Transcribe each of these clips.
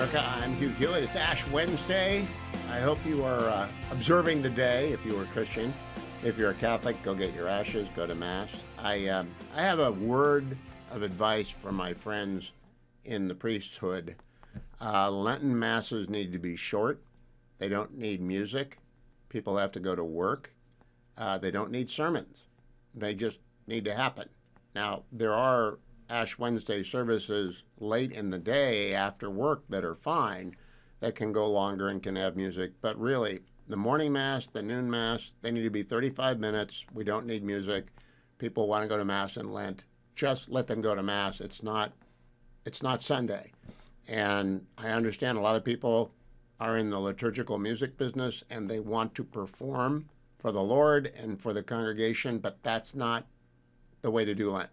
America. I'm Hugh Hewitt. It's Ash Wednesday. I hope you are observing the day if you are a Christian. If you're a Catholic, go get your ashes, go to Mass. I have a word of advice for my friends in the priesthood. Lenten Masses need to be short. They don't need music. People have to go to work. They don't need sermons. They just need to happen. Now, there are Ash Wednesday services late in the day after work that are fine, that can go longer and can have music. But really, the morning Mass, the noon Mass, they need to be 35 minutes. We don't need music. People want to go to Mass in Lent. Just let them go to Mass. It's not Sunday. And I understand a lot of people are in the liturgical music business and they want to perform for the Lord and for the congregation, but that's not the way to do Lent.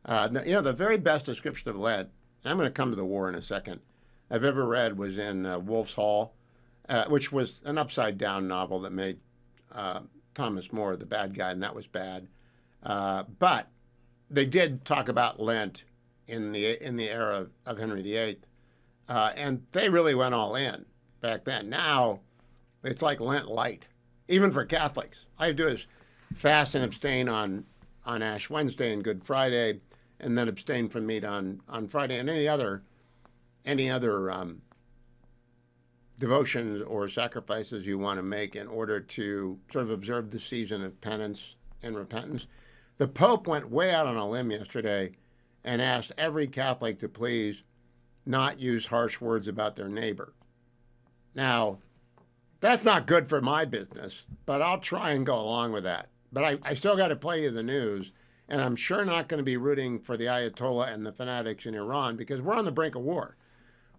The very best description of Lent, and I'm going to come to the war in a second, I've ever read was in Wolf's Hall, which was an upside-down novel that made Thomas More the bad guy, and that was bad. But they did talk about Lent in the era of Henry VIII, and they really went all in back then. Now, it's like Lent light, even for Catholics. All you do is fast and abstain on Ash Wednesday and Good Friday, and then abstain from meat on Friday, and any other devotions or sacrifices you want to make in order to sort of observe the season of penance and repentance. The Pope went way out on a limb yesterday and asked every Catholic to please not use harsh words about their neighbor. Now, that's not good for my business, but I'll try and go along with that. But I still got to play you the news, and I'm sure not going to be rooting for the Ayatollah and the fanatics in Iran because we're on the brink of war.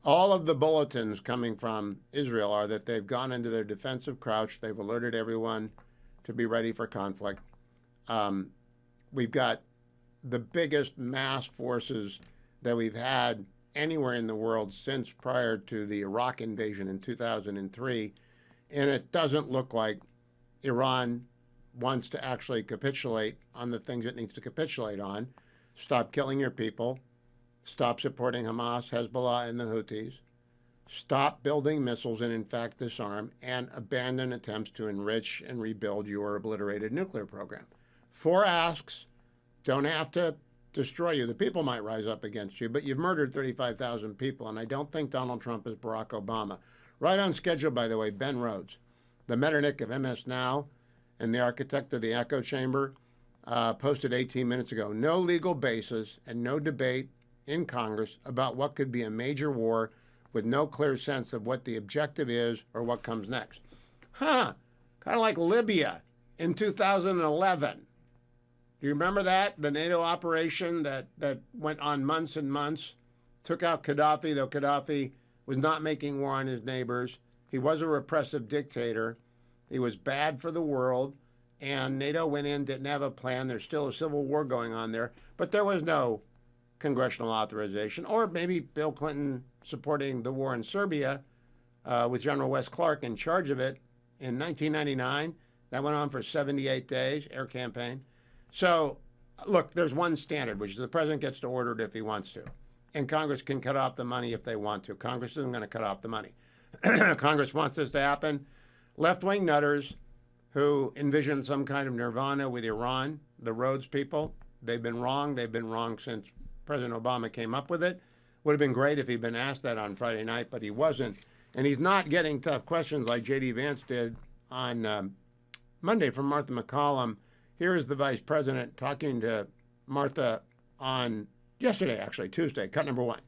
All of the bulletins coming from Israel are that they've gone into their defensive crouch. They've alerted everyone to be ready for conflict. We've got the biggest mass forces that we've had anywhere in the world since prior to the Iraq invasion in 2003, and it doesn't look like Iran wants to actually capitulate on the things it needs to capitulate on. Stop killing your people. Stop supporting Hamas, Hezbollah, and the Houthis. Stop building missiles and, in fact, disarm, and abandon attempts to enrich and rebuild your obliterated nuclear program. 4 asks don't have to destroy you. The people might rise up against you, but you've murdered 35,000 people, and I don't think Donald Trump is Barack Obama. Right on schedule, by the way, Ben Rhodes, the Metternich of MS Now and the architect of the echo chamber, posted 18 minutes ago, no legal basis and no debate in Congress about what could be a major war with no clear sense of what the objective is or what comes next. Kind of like Libya in 2011. Do you remember that? The NATO operation that went on months and months, took out Gaddafi, though Gaddafi was not making war on his neighbors. He was a repressive dictator. He was bad for the world, and NATO went in, didn't have a plan. There's still a civil war going on there, but there was no congressional authorization, or maybe Bill Clinton supporting the war in Serbia with General Wes Clark in charge of it in 1999. That went on for 78 days, air campaign. So, look, there's one standard, which is the president gets to order it if he wants to, and Congress can cut off the money if they want to. Congress isn't going to cut off the money. Congress wants this to happen. Left-wing nutters who envision some kind of nirvana with Iran, the Rhodes people, they've been wrong. They've been wrong since President Obama came up with it. Would have been great if he'd been asked that on Friday night, but he wasn't. And he's not getting tough questions like J.D. Vance did on Monday from Martha McCallum. Here is the vice president talking to Martha on yesterday, actually, Tuesday, cut number 1.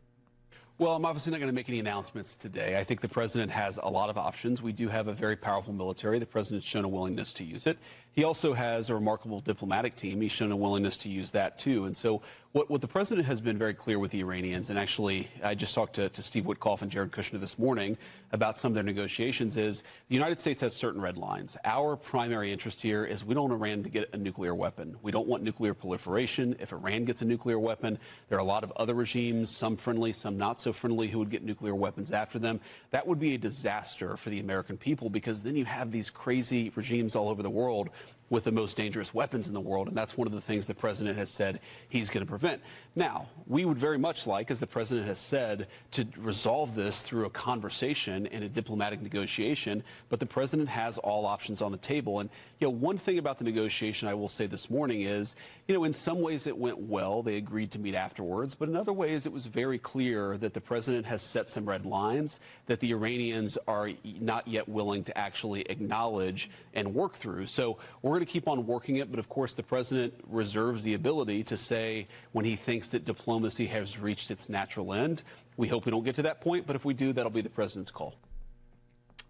Well, I'm obviously not going to make any announcements today. I think the president has a lot of options. We do have a very powerful military. The president's shown a willingness to use it. He also has a remarkable diplomatic team. He's shown a willingness to use that, too. And so what the president has been very clear with the Iranians, and actually I just talked to Steve Witkoff and Jared Kushner this morning about some of their negotiations, is the United States has certain red lines. Our primary interest here is we don't want Iran to get a nuclear weapon. We don't want nuclear proliferation. If Iran gets a nuclear weapon, there are a lot of other regimes, some friendly, some not so friendly, who would get nuclear weapons after them. That would be a disaster for the American people, because then you have these crazy regimes all over the world with the most dangerous weapons in the world. And that's one of the things the president has said he's going to prevent. event. Now, we would very much like, as the president has said, to resolve this through a conversation and a diplomatic negotiation, but the president has all options on the table. And, one thing about the negotiation I will say this morning is, in some ways it went well. They agreed to meet afterwards, but in other ways it was very clear that the president has set some red lines that the Iranians are not yet willing to actually acknowledge and work through. So we're going to keep on working it, but of course the president reserves the ability to say when he thinks that diplomacy has reached its natural end. We hope we don't get to that point, but if we do, that'll be the president's call.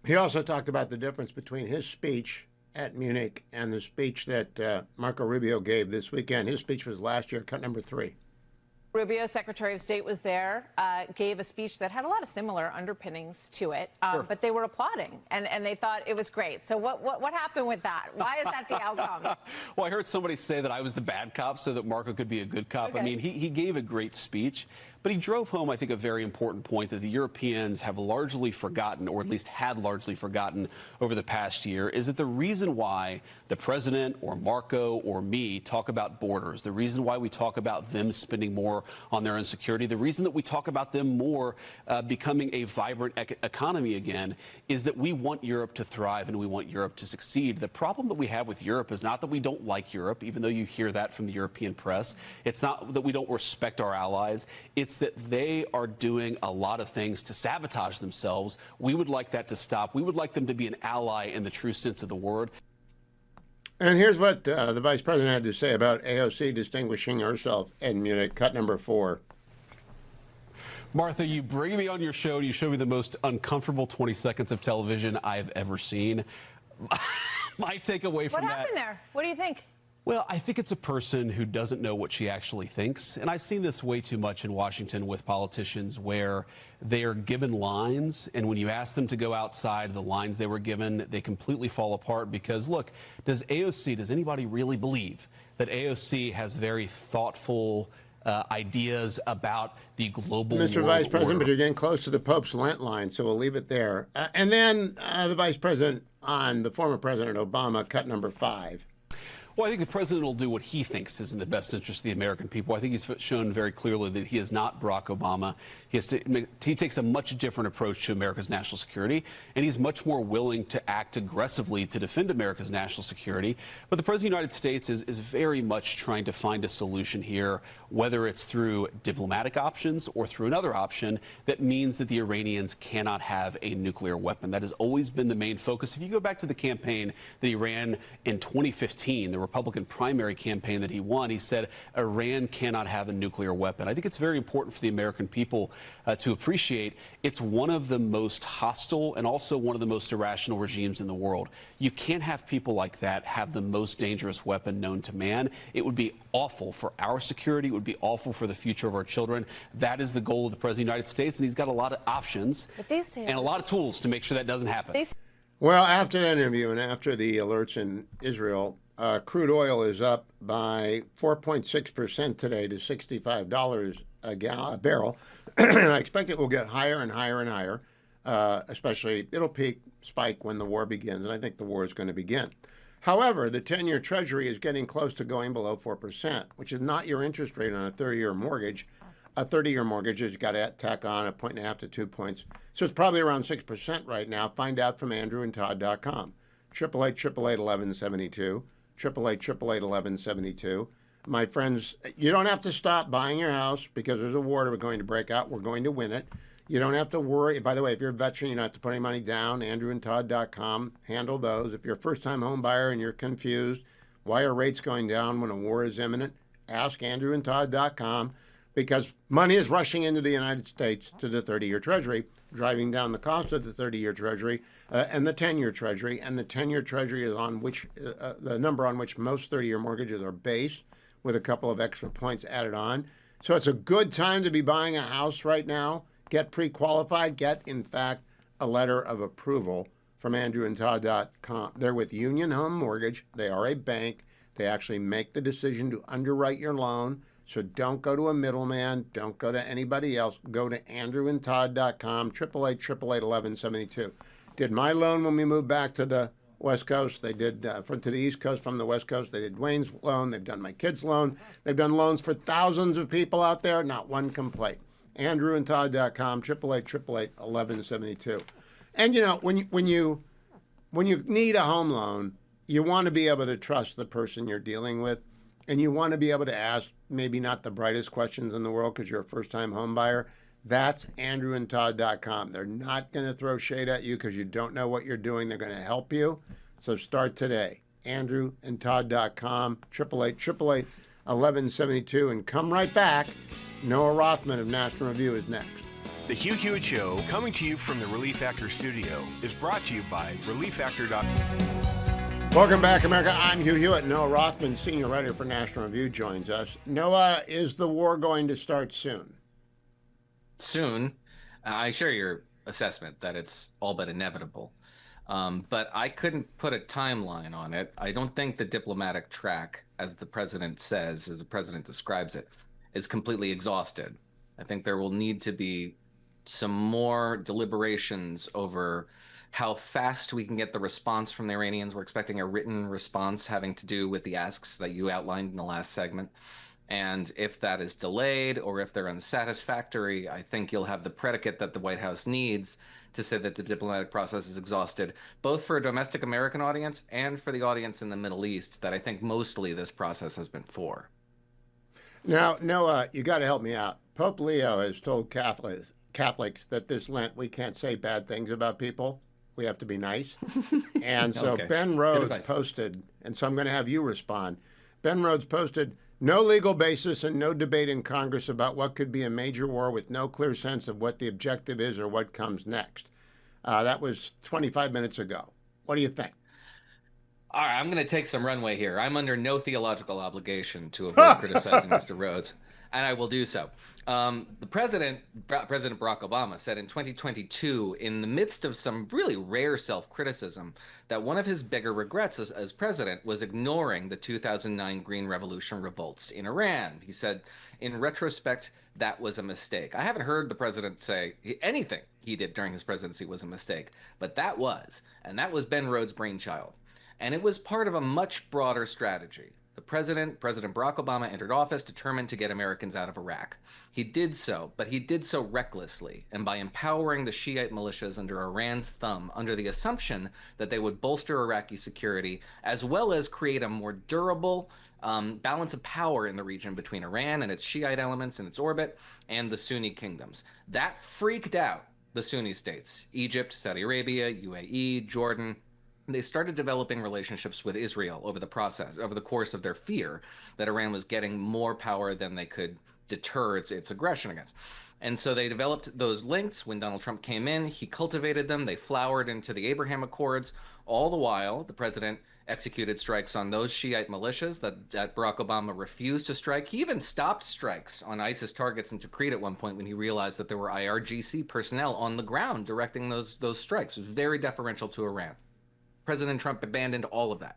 He also talked about the difference between his speech at Munich and the speech that Marco Rubio gave this weekend. His speech was last year, cut number 3. Rubio, Secretary of State, was there, gave a speech that had a lot of similar underpinnings to it, Sure. but they were applauding, and they thought it was great. So what happened with that? Why is that the outcome? Well, I heard somebody say that I was the bad cop so that Marco could be a good cop. Okay. I mean, he gave a great speech, but he drove home, I think, a very important point that the Europeans have largely forgotten, or at least had largely forgotten over the past year, is that the reason why the president or Marco or me talk about borders, the reason why we talk about them spending more on their own security, the reason that we talk about them more becoming a vibrant economy again, is that we want Europe to thrive and we want Europe to succeed. The problem that we have with Europe is not that we don't like Europe, even though you hear that from the European press. It's not that we don't respect our allies. It's that they are doing a lot of things to sabotage themselves. We would like that to stop. We would like them to be an ally in the true sense of the word. And here's what the vice president had to say about AOC distinguishing herself in Munich, cut number 4. Martha, you bring me on your show and you show me the most uncomfortable 20 seconds of television I've ever seen. My takeaway from that... What happened there? What do you think? Well, I think it's a person who doesn't know what she actually thinks. And I've seen this way too much in Washington with politicians where they are given lines, and when you ask them to go outside the lines they were given, they completely fall apart because, look, does anybody really believe that AOC has very thoughtful ideas about the global Mr. world Vice President, order? but you're getting close to the Pope's Lent line, so we'll leave it there. And then the vice president on the former President Obama, cut number 5. Well, I think the president will do what he thinks is in the best interest of the American people. I think he's shown very clearly that he is not Barack Obama. He takes a much different approach to America's national security, and he's much more willing to act aggressively to defend America's national security. But the president of the United States is very much trying to find a solution here, whether it's through diplomatic options or through another option that means that the Iranians cannot have a nuclear weapon. That has always been the main focus. If you go back to the campaign that he ran in 2015, the Republican primary campaign that he won, he said Iran cannot have a nuclear weapon. I think it's very important for the American people to appreciate it's one of the most hostile and also one of the most irrational regimes in the world. You can't have people like that have the most dangerous weapon known to man. It would be awful for our security. It would be awful for the future of our children. That is the goal of the President of the United States, and he's got a lot of options and a lot of tools to make sure that doesn't happen. Well, after that interview and after the alerts in Israel, crude oil is up by 4.6% today to $65 a barrel. And I expect it will get higher and higher and higher, especially it'll spike when the war begins, and I think the war is going to begin. However, the 10-year Treasury is getting close to going below 4%, which is not your interest rate on a 30-year mortgage. A 30-year mortgage has got to tack on 1.5 to 2 points. So it's probably around 6% right now. Find out from andrewandtodd.com. 888-888-1172. 888-888-1172. My friends, you don't have to stop buying your house because there's a war we're going to break out. We're going to win it. You don't have to worry. By the way, if you're a veteran, you don't have to put any money down. andrewandtodd.com. Handle those. If you're a first-time home buyer and you're confused, why are rates going down when a war is imminent? Ask andrewandtodd.com, because money is rushing into the United States to the 30-year Treasury, driving down the cost of the 30-year Treasury and the 10-year Treasury. And the 10-year Treasury is on which the number on which most 30-year mortgages are based, with a couple of extra points added on. So it's a good time to be buying a house right now. Get pre-qualified. Get, in fact, a letter of approval from andrewandtodd.com. They're with Union Home Mortgage. They are a bank. They actually make the decision to underwrite your loan. So don't go to a middleman. Don't go to anybody else. Go to andrewandtodd.com, 888-888-1172. Did my loan when we moved back to the West Coast. They did to the East Coast from the West Coast. They did Wayne's loan. They've done my kid's loan. They've done loans for thousands of people out there. Not one complaint. AndrewandTodd.com, 888-888-1172. And, you know, when you need a home loan, you want to be able to trust the person you're dealing with, and you want to be able to ask maybe not the brightest questions in the world because you're a first-time home buyer. That's AndrewandTodd.com. They're not going to throw shade at you because you don't know what you're doing. They're going to help you. So start today. AndrewandTodd.com, 888-888-1172, and come right back. Noah Rothman of National Review is next. The Hugh Hewitt Show, coming to you from the Relief Factor studio, is brought to you by ReliefFactor.com. Welcome back, America. I'm Hugh Hewitt. Noah Rothman, senior writer for National Review, joins us. Noah, is the war going to start soon? Soon. I share your assessment that it's all but inevitable. But I couldn't put a timeline on it. I don't think the diplomatic track, as the president says, as the president describes it, is completely exhausted. I think there will need to be some more deliberations over how fast we can get the response from the Iranians. We're expecting a written response having to do with the asks that you outlined in the last segment. And if that is delayed or if they're unsatisfactory, I think you'll have the predicate that the White House needs to say that the diplomatic process is exhausted, both for a domestic American audience and for the audience in the Middle East that I think mostly this process has been for. Now, Noah, you got to help me out. Pope Leo has told Catholics that this Lent we can't say bad things about people. We have to be nice. And so Okay. Ben Rhodes posted, and so I'm going to have you respond. Ben Rhodes posted, no legal basis and no debate in Congress about what could be a major war with no clear sense of what the objective is or what comes next. That was 25 minutes ago. What do you think? All right, I'm going to take some runway here. I'm under no theological obligation to avoid criticizing Mr. Rhodes, and I will do so. President Barack Obama said in 2022, in the midst of some really rare self-criticism, that one of his bigger regrets as president was ignoring the 2009 Green Revolution revolts in Iran. He said, in retrospect, that was a mistake. I haven't heard the president say anything he did during his presidency was a mistake, but that was Ben Rhodes' brainchild. And it was part of a much broader strategy. President Barack Obama entered office determined to get Americans out of Iraq. He did so, but he did so recklessly and by empowering the Shiite militias under Iran's thumb, under the assumption that they would bolster Iraqi security, as well as create a more durable balance of power in the region between Iran and its Shiite elements in its orbit and the Sunni kingdoms. That freaked out the Sunni states, Egypt, Saudi Arabia, UAE, Jordan. They started developing relationships with Israel over the course of their fear that Iran was getting more power than they could deter its aggression against. And so they developed those links. When Donald Trump came in, he cultivated them. They flowered into the Abraham Accords. All the while, the president executed strikes on those Shiite militias that Barack Obama refused to strike. He even stopped strikes on ISIS targets in Tikrit at one point when he realized that there were IRGC personnel on the ground directing those strikes. It was very deferential to Iran. President Trump abandoned all of that.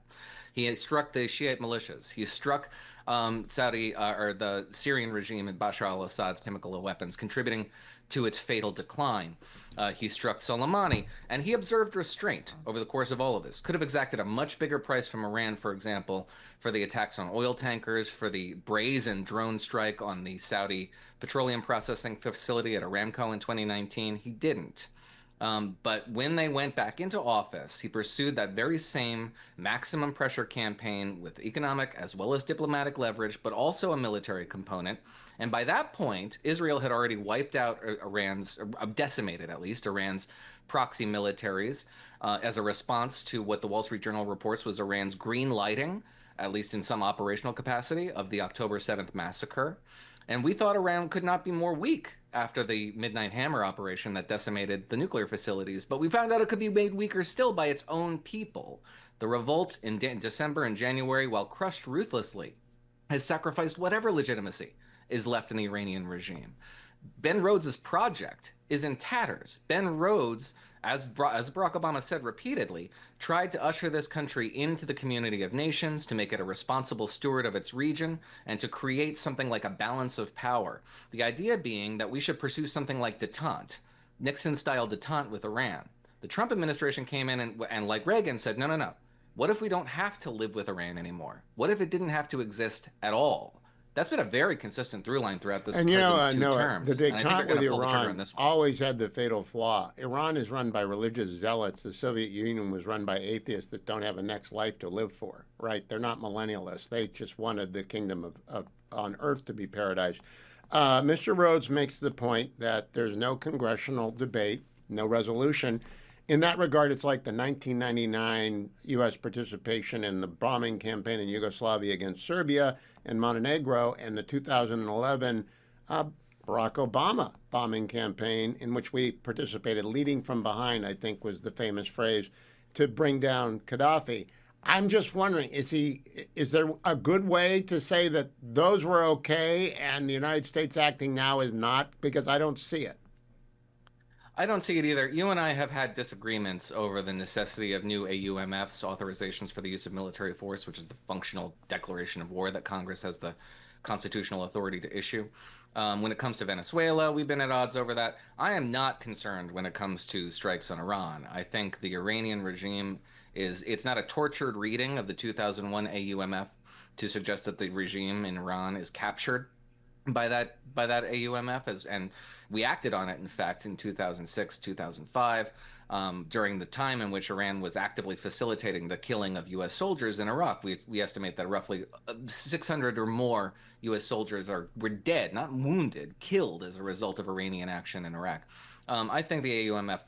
He struck the Shiite militias. He struck the Syrian regime and Bashar al-Assad's chemical weapons, contributing to its fatal decline. He struck Soleimani, and he observed restraint over the course of all of this. Could have exacted a much bigger price from Iran, for example, for the attacks on oil tankers, for the brazen drone strike on the Saudi petroleum processing facility at Aramco in 2019. He didn't. But when they went back into office, he pursued that very same maximum pressure campaign with economic as well as diplomatic leverage, but also a military component. And by that point, Israel had already wiped out decimated at least, Iran's proxy militaries as a response to what the Wall Street Journal reports was Iran's green lighting, at least in some operational capacity, of the October 7th massacre. And we thought Iran could not be more weak after the Midnight Hammer operation that decimated the nuclear facilities, but we found out it could be made weaker still by its own people. The revolt in December and January, while crushed ruthlessly, has sacrificed whatever legitimacy is left in the Iranian regime. Ben Rhodes' project is in tatters. Ben Rhodes, as Barack Obama said repeatedly, tried to usher this country into the community of nations, to make it a responsible steward of its region, and to create something like a balance of power. The idea being that we should pursue something like détente, Nixon-style détente with Iran. The Trump administration came in and like Reagan, said, no, no, no. What if we don't have to live with Iran anymore? What if it didn't have to exist at all? That's been a very consistent through line throughout this president's two terms. The détente with Iran always had the fatal flaw. Iran is run by religious zealots. The Soviet Union was run by atheists that don't have a next life to live for, right? They're not millennialists. They just wanted the kingdom on earth to be paradise. Mr. Rhodes makes the point that there's no congressional debate, no resolution. In that regard, it's like the 1999 U.S. participation in the bombing campaign in Yugoslavia against Serbia and Montenegro, and the 2011 Barack Obama bombing campaign in which we participated, leading from behind, I think was the famous phrase, to bring down Gaddafi. I'm just wondering, is there a good way to say that those were okay and the United States acting now is not? Because I don't see it. I don't see it either. You and I have had disagreements over the necessity of new AUMFs, authorizations for the use of military force, which is the functional declaration of war that Congress has the constitutional authority to issue. When it comes to Venezuela, we've been at odds over that. I am not concerned when it comes to strikes on Iran. I think the Iranian regime it's not a tortured reading of the 2001 AUMF to suggest that the regime in Iran is captured by that AUMF, and we acted on it, in fact, in 2006, 2005, during the time in which Iran was actively facilitating the killing of U.S. soldiers in Iraq. We estimate that roughly 600 or more U.S. soldiers were dead, not wounded, killed as a result of Iranian action in Iraq. I think the AUMF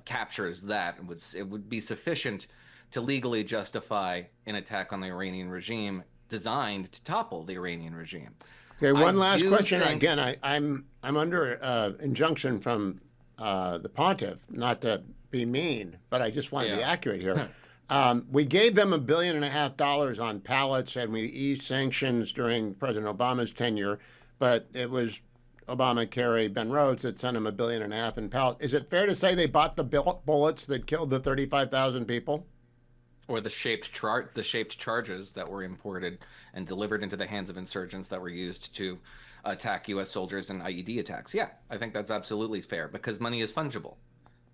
captures that. It would be sufficient to legally justify an attack on the Iranian regime designed to topple the Iranian regime. Okay, one last question. Again, I'm under injunction from the pontiff not to be mean, but I just want to be accurate here. We gave them $1.5 billion on pallets, and we eased sanctions during President Obama's tenure, but it was Obama, Ben Rhodes that sent him $1.5 billion in pallets. Is it fair to say they bought the bullets that killed the 35,000 people? Or the shaped charges that were imported and delivered into the hands of insurgents that were used to attack U.S. soldiers in IED attacks. Yeah, I think that's absolutely fair because money is fungible.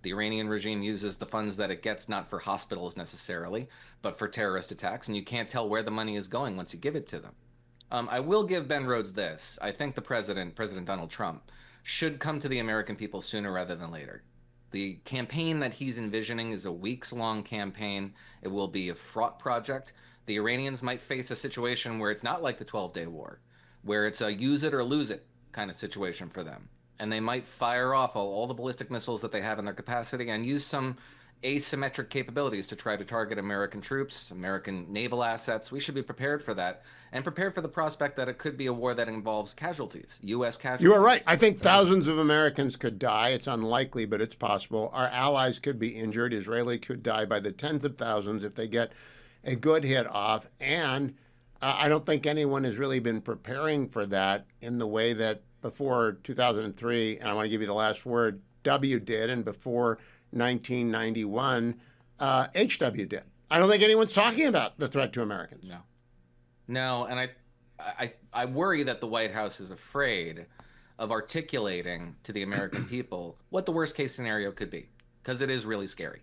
The Iranian regime uses the funds that it gets not for hospitals necessarily, but for terrorist attacks, and you can't tell where the money is going once you give it to them. I will give Ben Rhodes this. I think the President Donald Trump, should come to the American people sooner rather than later. The campaign that he's envisioning is a weeks-long campaign. It will be a fraught project. The Iranians might face a situation where it's not like the 12-Day War, where it's a use it or lose it kind of situation for them. And they might fire off all the ballistic missiles that they have in their capacity and use some asymmetric capabilities to try to target American troops, American naval assets. We should be prepared for that and prepared for the prospect that it could be a war that involves casualties, U.S. casualties. You are right. I think thousands of Americans could die. It's unlikely, but it's possible. Our allies could be injured. Israeli could die by the tens of thousands if they get a good hit off. And I don't think anyone has really been preparing for that in the way that before 2003, and I want to give you the last word, W did, and before 1991, HW did. I don't think anyone's talking about the threat to Americans. No, and I worry that the White House is afraid of articulating to the American people what the worst case scenario could be, because it is really scary.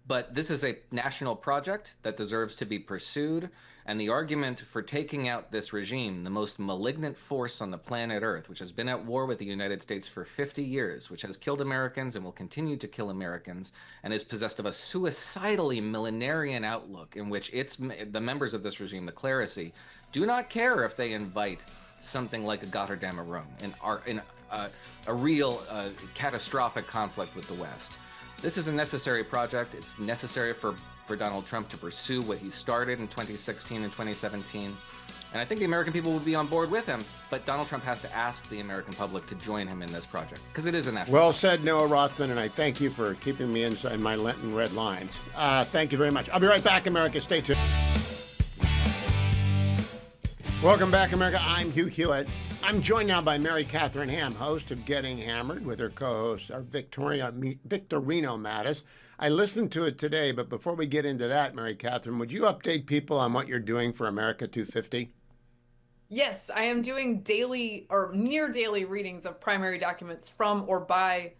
But this is a national project that deserves to be pursued, and the argument for taking out this regime, the most malignant force on the planet Earth, which has been at war with the United States for 50 years, which has killed Americans and will continue to kill Americans, and is possessed of a suicidally millenarian outlook in which the members of this regime, the clerisy, do not care if they invite something like a Gotterdammer Rome in a real catastrophic conflict with the West. This is a necessary project. It's necessary for Donald Trump to pursue what he started in 2016 and 2017. And I think the American people would be on board with him, but Donald Trump has to ask the American public to join him in this project, because it is a national project. Said, Noah Rothman, and I thank you for keeping me inside my Lenten red lines. Thank you very much. I'll be right back, America. Stay tuned. Welcome back, America. I'm Hugh Hewitt. I'm joined now by Mary Katharine Ham, host of Getting Hammered, with her co-host, Victorino Mattis. I listened to it today, but before we get into that, Mary Katharine, would you update people on what you're doing for America 250? Yes, I am doing daily or near daily readings of primary documents from or by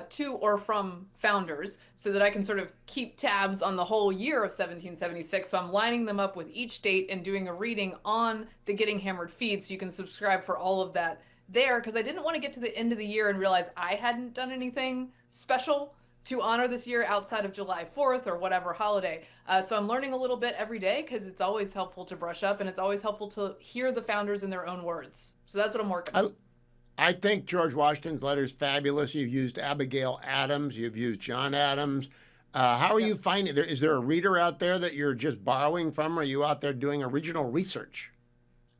to or from founders so that I can sort of keep tabs on the whole year of 1776. So I'm lining them up with each date and doing a reading on the Getting Hammered feed. So you can subscribe for all of that there, because I didn't want to get to the end of the year and realize I hadn't done anything special to honor this year outside of July 4th or whatever holiday. So I'm learning a little bit every day, because it's always helpful to brush up, and it's always helpful to hear the founders in their own words. So that's what I'm working on. I think George Washington's letter is fabulous. You've used Abigail Adams. You've used John Adams. How are you finding it? Is there a reader out there that you're just borrowing from, or are you out there doing original research?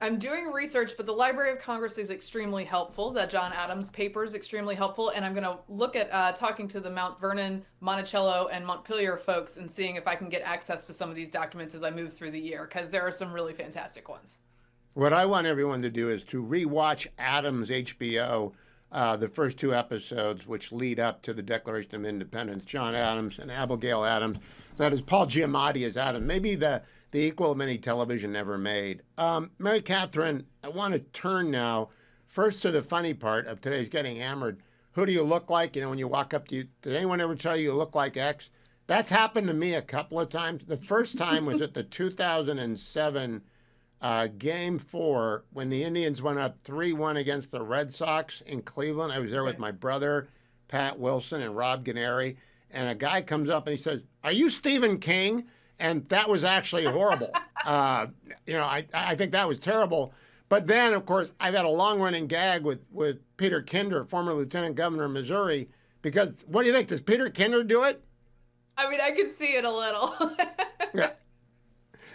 I'm doing research, but the Library of Congress is extremely helpful. That John Adams paper is extremely helpful, and I'm going to look at talking to the Mount Vernon, Monticello, and Montpelier folks and seeing if I can get access to some of these documents as I move through the year, because there are some really fantastic ones. What I want everyone to do is to rewatch Adams HBO, the first 2 episodes, which lead up to the Declaration of Independence. John Adams and Abigail Adams. That is Paul Giamatti as Adams. Maybe the equal of many television ever made. Mary Katharine, I want to turn now first to the funny part of today's Getting Hammered. Who do you look like? You know, when you walk up to you, did anyone ever tell you look like X? That's happened to me a couple of times. The first time was at the 2007 Game 4 when the Indians went up 3-1 against the Red Sox in Cleveland. I was there with my brother, Pat Wilson, and Rob Gennari. And a guy comes up and he says, "Are you Stephen King?" And that was actually horrible. I think that was terrible. But then, of course, I've had a long-running gag with Peter Kinder, former lieutenant governor of Missouri, because what do you think? Does Peter Kinder do it? I mean, I could see it a little. Yeah.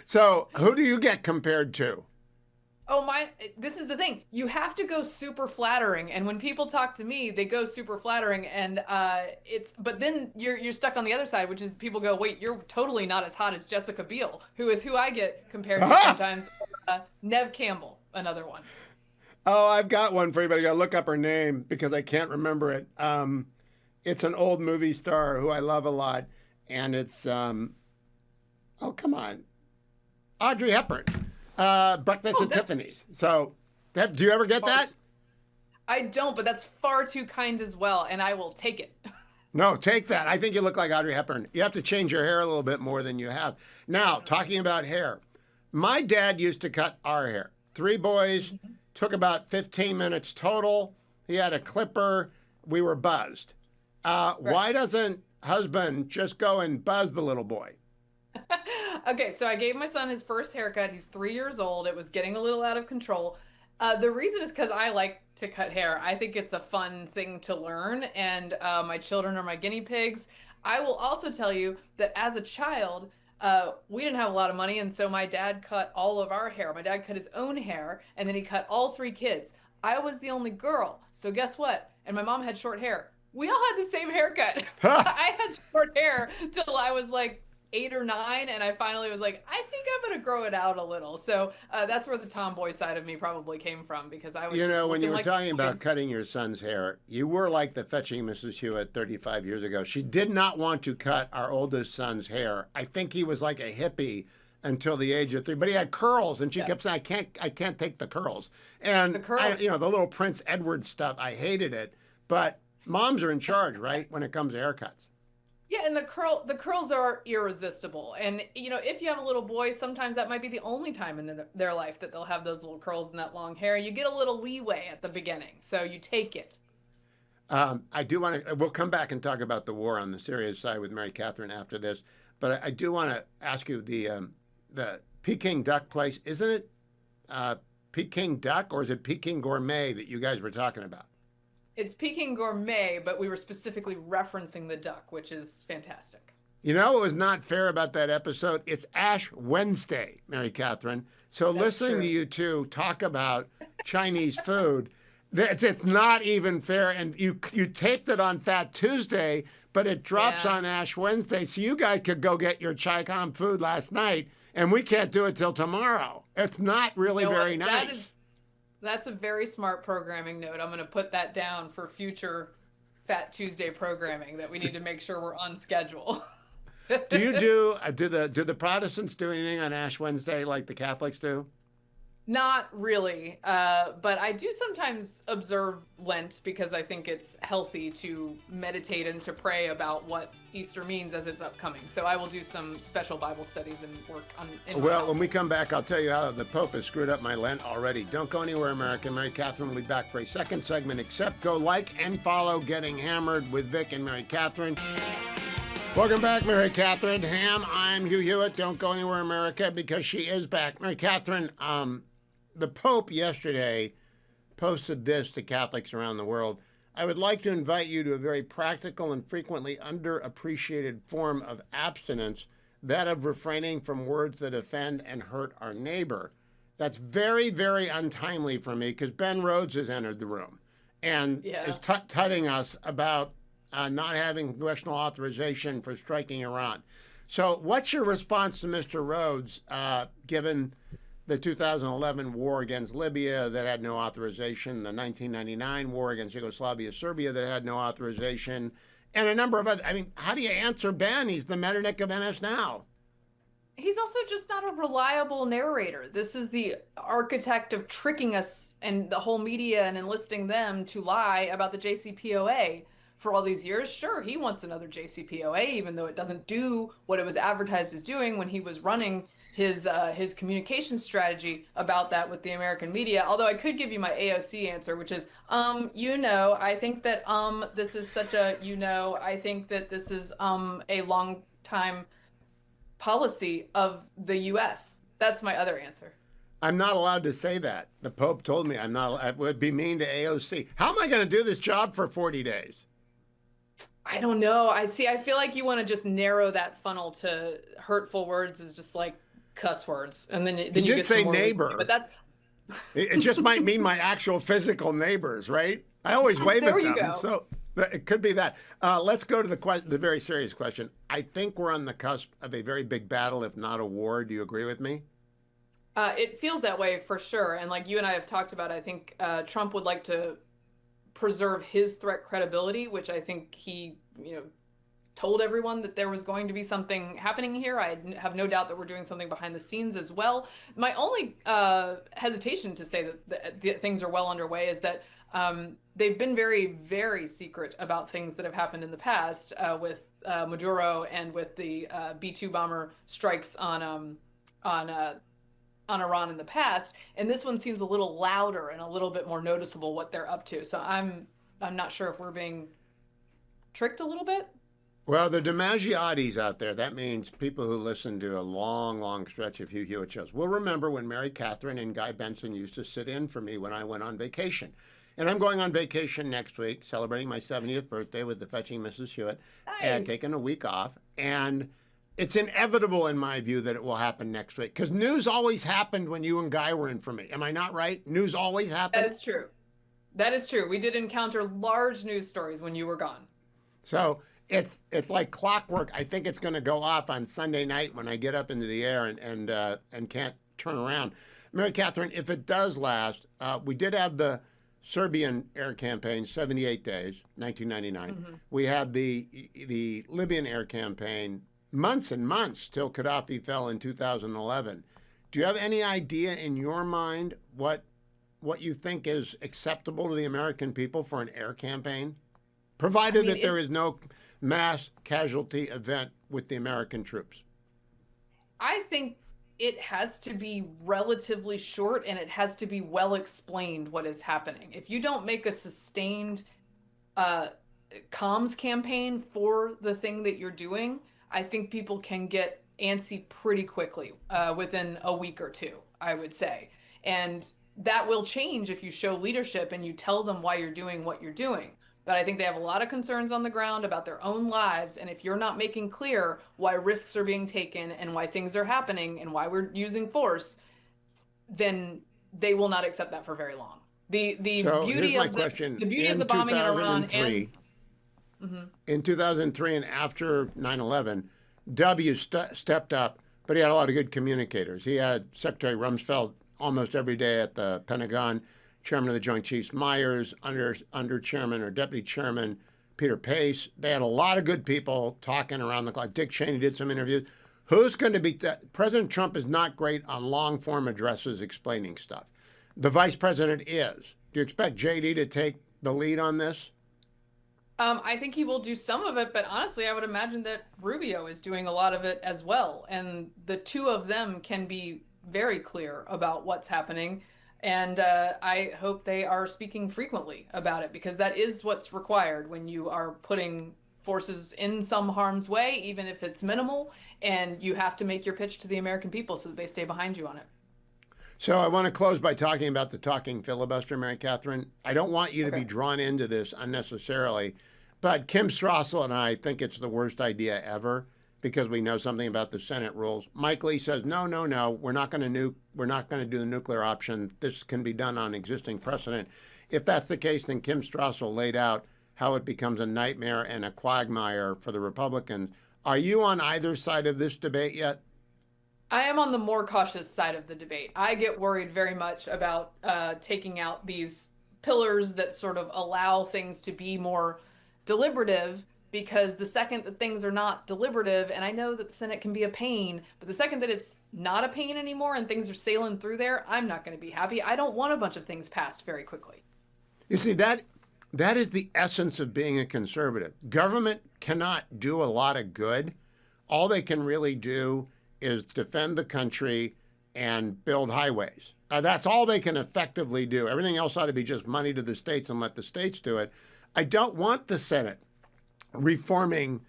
So who do you get compared to? Oh, this is the thing. You have to go super flattering. And when people talk to me, they go super flattering. And but then you're stuck on the other side, which is people go, wait, you're totally not as hot as Jessica Biel, who I get compared to sometimes. Nev Campbell, another one. Oh, I've got one for you, but I got to look up her name because I can't remember it. It's an old movie star who I love a lot. And it's, come on. Audrey Hepburn. Breakfast at Tiffany's. So, do you ever get that? I don't, but that's far too kind as well, and I will take it. No, take that. I think you look like Audrey Hepburn. You have to change your hair a little bit more than you have. Now, talking about hair, my dad used to cut our hair. 3 boys, took about 15 minutes total. He had a clipper. We were buzzed. Right. Why doesn't husband just go and buzz the little boy? Okay, so I gave my son his first haircut. He's 3 years old. It was getting a little out of control. The reason is because I like to cut hair. I think it's a fun thing to learn, and my children are my guinea pigs. I will also tell you that as a child, we didn't have a lot of money, and so my dad cut all of our hair. My dad cut his own hair, and then he cut all 3 kids. I was the only girl, so guess what? And my mom had short hair. We all had the same haircut. I had short hair till I was like 8 or 9, and I finally was like, I think I'm gonna grow it out a little. So that's where the tomboy side of me probably came from, because I was when you were talking about cutting your son's hair, you were like the fetching Mrs. Hewitt 35 years ago. She did not want to cut our oldest son's hair. I think he was like a hippie until the age of 3, but he had curls, and she kept saying, I can't take the curls. And the curls. The little Prince Edward stuff, I hated it. But moms are in charge, right, when it comes to haircuts. Yeah, and the curls are irresistible. And, if you have a little boy, sometimes that might be the only time in their life that they'll have those little curls and that long hair. You get a little leeway at the beginning, so you take it. I do want to, we'll come back and talk about the war on the serious side with Mary Katharine after this, but I do want to ask you the Peking duck place, isn't it Peking duck, or is it Peking gourmet that you guys were talking about? It's Peking gourmet, but we were specifically referencing the duck, which is fantastic. You know what was not fair about that episode? It's Ash Wednesday, Mary Katharine. So listening to you two talk about Chinese food, it's not even fair. And you taped it on Fat Tuesday, but it drops on Ash Wednesday. So you guys could go get your Chai Kong food last night, and we can't do it till tomorrow. It's not really very nice. That's a very smart programming note. I'm going to put that down for future Fat Tuesday programming, that we need to make sure we're on schedule. Do the Protestants do anything on Ash Wednesday like the Catholics do? Not really, but I do sometimes observe Lent because I think it's healthy to meditate and to pray about what Easter means as it's upcoming. So I will do some special Bible studies and work on. Well, when we come back, I'll tell you how the Pope has screwed up my Lent already. Don't go anywhere, America. Mary Katharine will be back for a second segment, except go like and follow Getting Hammered with Vic and Mary Katharine. Welcome back, Mary Katharine Ham. I'm Hugh Hewitt. Don't go anywhere, America, because she is back. Mary Katharine, the Pope yesterday posted this to Catholics around the world. I would like to invite you to a very practical and frequently underappreciated form of abstinence, that of refraining from words that offend and hurt our neighbor. That's very, very untimely for me because Ben Rhodes has entered the room and is tutting us about not having congressional authorization for striking Iran. So what's your response to Mr. Rhodes, given the 2011 war against Libya that had no authorization, the 1999 war against Yugoslavia, Serbia that had no authorization, and a number of other? I mean, how do you answer Ben? He's the Metternich of MS Now. He's also just not a reliable narrator. This is the architect of tricking us and the whole media and enlisting them to lie about the JCPOA for all these years. Sure, he wants another JCPOA, even though it doesn't do what it was advertised as doing when he was running his communication strategy about that with the American media. Although I could give you my AOC answer, which is, I think that this is such a, I think that this is a long time policy of the U.S. That's my other answer. I'm not allowed to say that. The Pope told me I'm not. It would be mean to AOC. How am I going to do this job for 40 days? I don't know. I feel like you want to just narrow that funnel to hurtful words is just like cuss words, and then you did get say some more neighbor, but that's it just might mean my actual physical neighbors, right? I always wave at them, go. So it could be that. Let's go to the very serious question. I think we're on the cusp of a very big battle, if not a war. Do you agree with me? It feels that way for sure, and like you and I have talked about, I think Trump would like to preserve his threat credibility, which I think he, told everyone that there was going to be something happening here. I have no doubt that we're doing something behind the scenes as well. My only hesitation to say that things are well underway is that they've been very, very secret about things that have happened in the past with Maduro and with the B-2 bomber strikes on Iran in the past. And this one seems a little louder and a little bit more noticeable what they're up to. So I'm not sure if we're being tricked a little bit. Well, the DiMaggiottis out there, that means people who listen to a long, long stretch of Hugh Hewitt shows, will remember when Mary Katharine and Guy Benson used to sit in for me when I went on vacation. And I'm going on vacation next week, celebrating my 70th birthday with the fetching Mrs. Hewitt, and taking a week off. And it's inevitable, in my view, that it will happen next week. Because news always happened when you and Guy were in for me. Am I not right? News always happened? That is true. That is true. We did encounter large news stories when you were gone. So it's like clockwork. I think it's going to go off on Sunday night when I get up into the air and can't turn around. Mary Katharine, if it does last, we did have the Serbian air campaign, 78 days, 1999. Mm-hmm. We had the Libyan air campaign, months and months till Gaddafi fell in 2011. Do you have any idea in your mind what you think is acceptable to the American people for an air campaign? Provided that there is no mass casualty event with the American troops. I think it has to be relatively short and it has to be well explained what is happening. If you don't make a sustained comms campaign for the thing that you're doing, I think people can get antsy pretty quickly within a week or two, I would say. And that will change if you show leadership and you tell them why you're doing what you're doing. But I think they have a lot of concerns on the ground about their own lives. And if you're not making clear why risks are being taken and why things are happening and why we're using force, then they will not accept that for very long. The beauty of the bombing in Iran and in 2003 and after 9/11, W stepped up, but he had a lot of good communicators. He had Secretary Rumsfeld almost every day at the Pentagon, Chairman of the Joint Chiefs Myers, under Chairman or Deputy Chairman Peter Pace. They had a lot of good people talking around the clock. Dick Cheney did some interviews. Who's going to be President Trump is not great on long-form addresses explaining stuff. The vice president is. Do you expect JD to take the lead on this? I think he will do some of it, but honestly, I would imagine that Rubio is doing a lot of it as well. And the two of them can be very clear about what's happening. And I hope they are speaking frequently about it, because that is what's required when you are putting forces in some harm's way, even if it's minimal, and you have to make your pitch to the American people so that they stay behind you on it. So I want to close by talking about the talking filibuster, Mary Katharine. I don't want you to be drawn into this unnecessarily, but Kim Strassel and I think it's the worst idea ever because we know something about the Senate rules. Mike Lee says, no, we're not going to do the nuclear option. This can be done on existing precedent. If that's the case, then Kim Strassel laid out how it becomes a nightmare and a quagmire for the Republicans. Are you on either side of this debate yet? I am on the more cautious side of the debate. I get worried very much about taking out these pillars that sort of allow things to be more deliberative, because the second that things are not deliberative, and I know that the Senate can be a pain, but the second that it's not a pain anymore and things are sailing through there, I'm not going to be happy. I don't want a bunch of things passed very quickly. You see, that is the essence of being a conservative. Government cannot do a lot of good. All they can really do is defend the country and build highways. That's all they can effectively do. Everything else ought to be just money to the states and let the states do it. I don't want the Senate reforming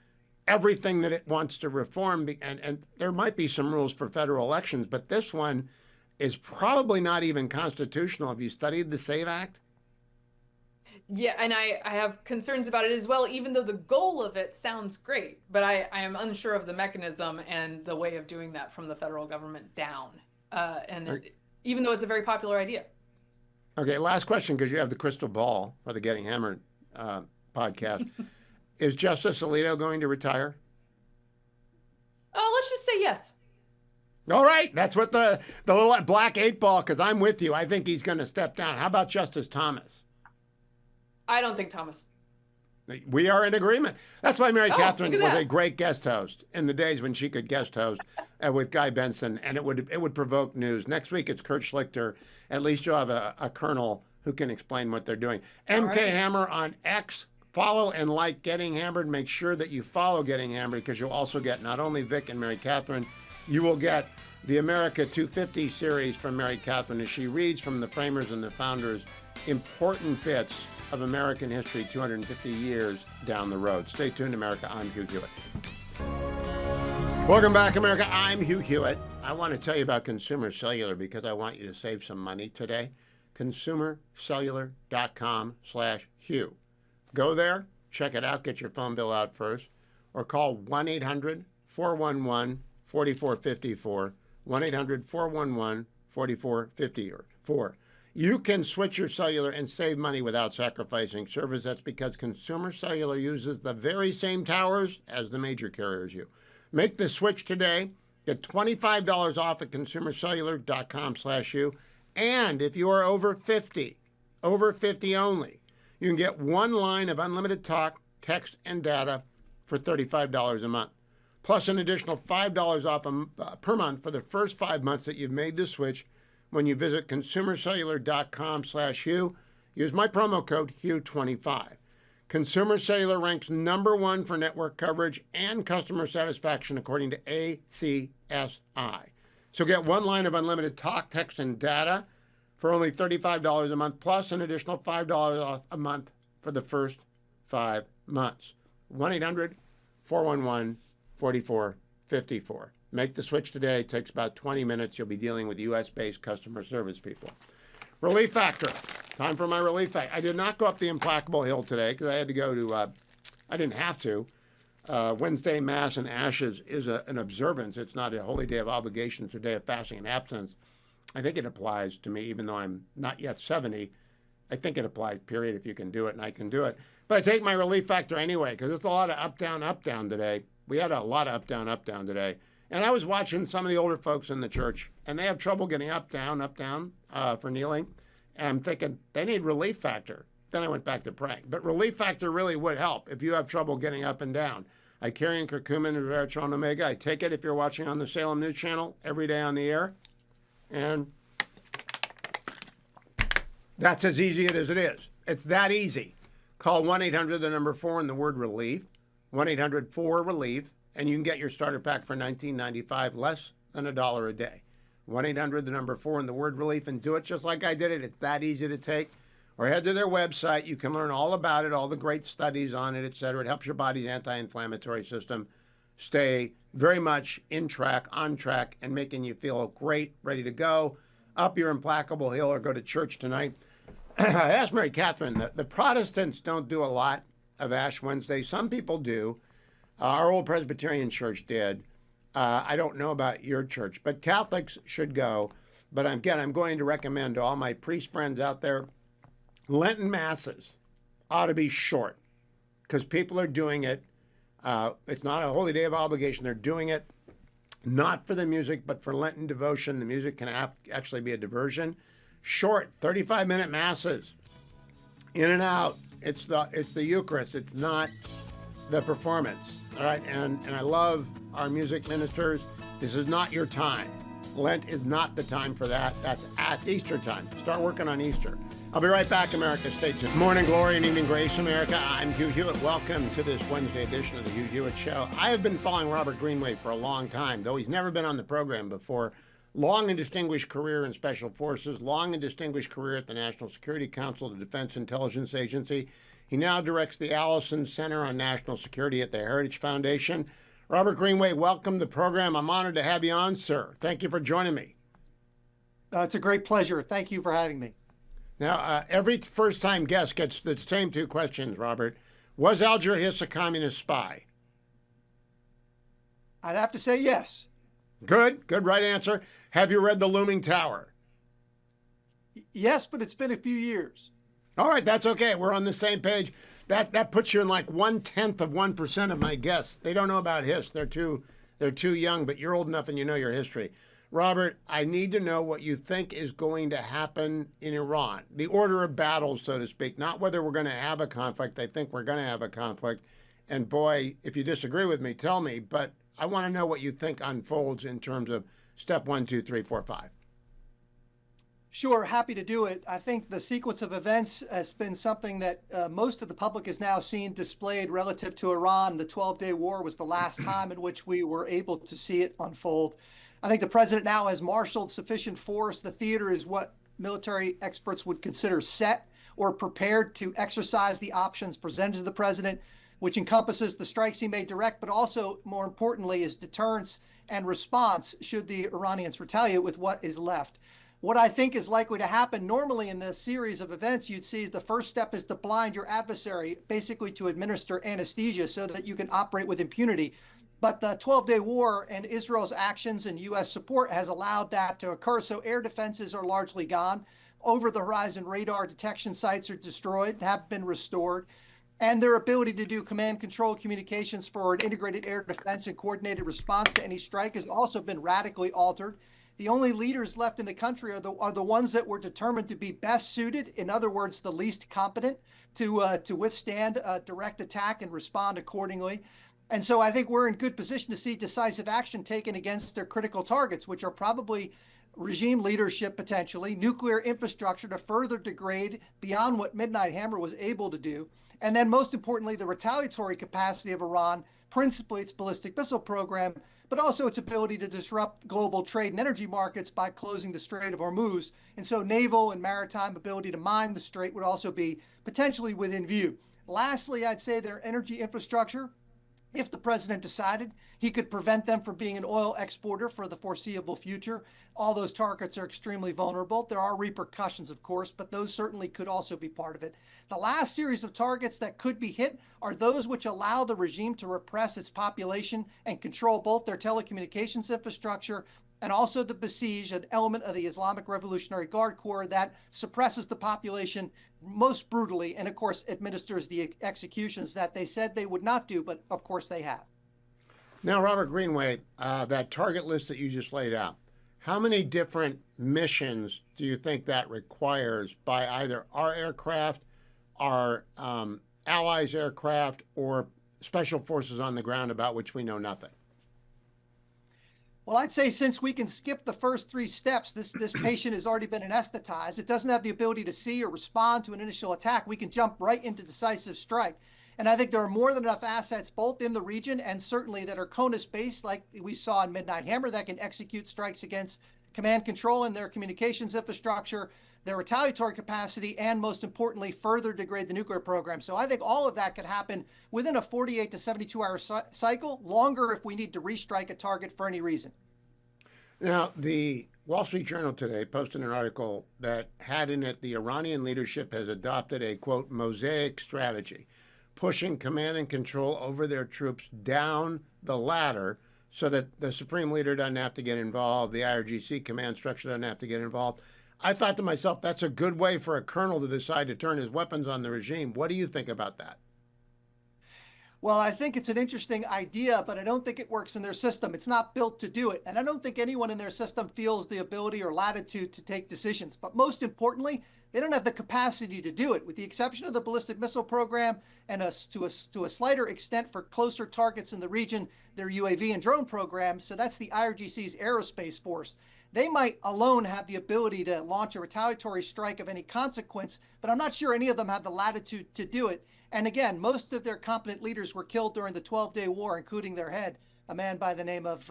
everything that it wants to reform. And there might be some rules for federal elections, but this one is probably not even constitutional. Have you studied the SAVE Act? Yeah, and I have concerns about it as well, even though the goal of it sounds great. But I am unsure of the mechanism and the way of doing that from the federal government down. Even though it's a very popular idea. Okay, last question, because you have the crystal ball for the Getting Hammered podcast. Is Justice Alito going to retire? Oh, let's just say yes. All right, that's what the little black 8 ball, because I'm with you. I think he's going to step down. How about Justice Thomas? I don't think Thomas. We are in agreement. That's why Mary Katharine was that. a great guest host in the days when she could guest host with Guy Benson, and it would provoke news. Next week it's Kurt Schlichter. At least you'll have a colonel who can explain what they're doing. MK right. Hammer on X. Follow and like Getting Hammered. Make sure that you follow Getting Hammered, because you'll also get not only Vic and Mary Katharine, you will get the America 250 series from Mary Katharine as she reads from the framers and the founders important bits of American history 250 years down the road. Stay tuned, America. I'm Hugh Hewitt. Welcome back, America. I'm Hugh Hewitt. I want to tell you about Consumer Cellular because I want you to save some money today. ConsumerCellular.com/Hugh. Go there, check it out, get your phone bill out first, or call 1-800-411-4454, 1-800-411-4454. You can switch your cellular and save money without sacrificing service. That's because Consumer Cellular uses the very same towers as the major carriers use. Make the switch today. Get $25 off at ConsumerCellular.com/Hugh. And if you are over 50 only, you can get one line of unlimited talk, text, and data for $35 a month, plus an additional $5 off per month for the first 5 months that you've made the switch when you visit ConsumerCellular.com/Hugh. Use my promo code HUGH25. Consumer Cellular ranks #1 for network coverage and customer satisfaction according to ACSI. So get one line of unlimited talk, text, and data for only $35 a month, plus an additional $5 off a month for the first 5 months. 1-800-411-4454. Make the switch today. It takes about 20 minutes. You'll be dealing with U.S.-based customer service people. Relief Factor. Time for my Relief Factor. I did not go up the Implacable Hill today because I had to go to, I didn't have to. Wednesday Mass and Ashes is an observance. It's not a holy day of obligation. It's a day of fasting and abstinence. I think it applies to me, even though I'm not yet 70. I think it applies, period, if you can do it, and I can do it. But I take my Relief Factor anyway, because it's a lot of up, down today. We had a lot of up, down today. And I was watching some of the older folks in the church, and they have trouble getting up, down for kneeling. And I'm thinking, they need Relief Factor. Then I went back to praying. But Relief Factor really would help if you have trouble getting up and down. I carry in curcumin and resveratrol omega. I take it if you're watching on the Salem News Channel every day on the air. And that's as easy as it is. It's that easy. Call 1-800, the number 4, and the word relief. 1-800-4-RELIEF. And you can get your starter pack for $19.95, less than $1 a day. 1-800, the number 4, and the word relief. And do it just like I did it. It's that easy to take. Or head to their website. You can learn all about it, all the great studies on it, etc. It helps your body's anti-inflammatory system stay very much on track, and making you feel great, ready to go. Up your implacable hill or go to church tonight. I asked Mary Katharine, the Protestants don't do a lot of Ash Wednesday. Some people do. Our old Presbyterian church did. I don't know about your church, but Catholics should go. But again, I'm going to recommend to all my priest friends out there, Lenten Masses ought to be short because people are doing it. It's not a holy day of obligation. They're doing it not for the music, but for Lenten devotion. The music can actually be a diversion. Short, 35-minute masses, in and out. It's the Eucharist. It's not the performance. All right, and I love our music ministers. This is not your time. Lent is not the time for that. That's at Easter time. Start working on Easter. I'll be right back, America. Stay tuned. Morning glory and evening grace, America. I'm Hugh Hewitt. Welcome to this Wednesday edition of the Hugh Hewitt Show. I have been following Robert Greenway for a long time, though he's never been on the program before. Long and distinguished career in Special Forces, long and distinguished career at the National Security Council, the Defense Intelligence Agency. He now directs the Allison Center on National Security at the Heritage Foundation. Robert Greenway, welcome to the program. I'm honored to have you on, sir. Thank you for joining me. It's a great pleasure. Thank you for having me. Now, every first-time guest gets the same two questions, Robert. Was Alger Hiss a communist spy? I'd have to say yes. Good right answer. Have you read The Looming Tower? Yes, but it's been a few years. All right, that's okay. We're on the same page. That puts you in like 0.1% of my guests. They don't know about Hiss. They're too young, but you're old enough and you know your history. Robert, I need to know what you think is going to happen in Iran. The order of battle, so to speak, not whether we're going to have a conflict. I think we're going to have a conflict. And boy, if you disagree with me, tell me. But I want to know what you think unfolds in terms of step 1, 2, 3, 4, 5. Sure, happy to do it. I think the sequence of events has been something that most of the public has now seen displayed relative to Iran. The 12-day war was the last time in which we were able to see it unfold. I think the president now has marshaled sufficient force. The theater is what military experts would consider set or prepared to exercise the options presented to the president, which encompasses the strikes he may direct, but also, more importantly, is deterrence and response should the Iranians retaliate with what is left. What I think is likely to happen normally in this series of events you'd see is the first step is to blind your adversary, basically to administer anesthesia so that you can operate with impunity. But the 12-day war and Israel's actions and U.S. support has allowed that to occur. So air defenses are largely gone. Over-the-horizon radar detection sites are destroyed, have been restored. And their ability to do command control communications for an integrated air defense and coordinated response to any strike has also been radically altered. The only leaders left in the country are the ones that were determined to be best suited, in other words, the least competent to withstand a direct attack and respond accordingly. And so I think we're in good position to see decisive action taken against their critical targets, which are probably regime leadership, potentially, nuclear infrastructure to further degrade beyond what Midnight Hammer was able to do. And then most importantly, the retaliatory capacity of Iran, principally its ballistic missile program, but also its ability to disrupt global trade and energy markets by closing the Strait of Hormuz. And so naval and maritime ability to mine the strait would also be potentially within view. Lastly, I'd say their energy infrastructure, if the president decided, he could prevent them from being an oil exporter for the foreseeable future. All those targets are extremely vulnerable. There are repercussions, of course, but those certainly could also be part of it. The last series of targets that could be hit are those which allow the regime to repress its population and control both their telecommunications infrastructure and also the Basij, an element of the Islamic Revolutionary Guard Corps that suppresses the population most brutally and, of course, administers the executions that they said they would not do, but, of course, they have. Now, Robert Greenway, that target list that you just laid out, how many different missions do you think that requires by either our aircraft, our allies' aircraft, or special forces on the ground about which we know nothing? Well, I'd say since we can skip the first three steps, this patient has already been anesthetized. It doesn't have the ability to see or respond to an initial attack. We can jump right into decisive strike. And I think there are more than enough assets both in the region and certainly that are CONUS-based, like we saw in Midnight Hammer, that can execute strikes against command control and their communications infrastructure, their retaliatory capacity, and most importantly, further degrade the nuclear program. So I think all of that could happen within a 48 to 72-hour cycle, longer if we need to restrike a target for any reason. Now, the Wall Street Journal today posted an article that had in it the Iranian leadership has adopted a, quote, mosaic strategy, pushing command and control over their troops down the ladder so that the supreme leader doesn't have to get involved, the IRGC command structure doesn't have to get involved. I thought to myself, that's a good way for a colonel to decide to turn his weapons on the regime. What do you think about that? Well, I think it's an interesting idea, but I don't think it works in their system. It's not built to do it. And I don't think anyone in their system feels the ability or latitude to take decisions. But most importantly, they don't have the capacity to do it, with the exception of the ballistic missile program and to a slighter extent for closer targets in the region, their UAV and drone program. So that's the IRGC's aerospace force. They might alone have the ability to launch a retaliatory strike of any consequence, but I'm not sure any of them have the latitude to do it. And again, most of their competent leaders were killed during the 12-day war, including their head, a man by the name of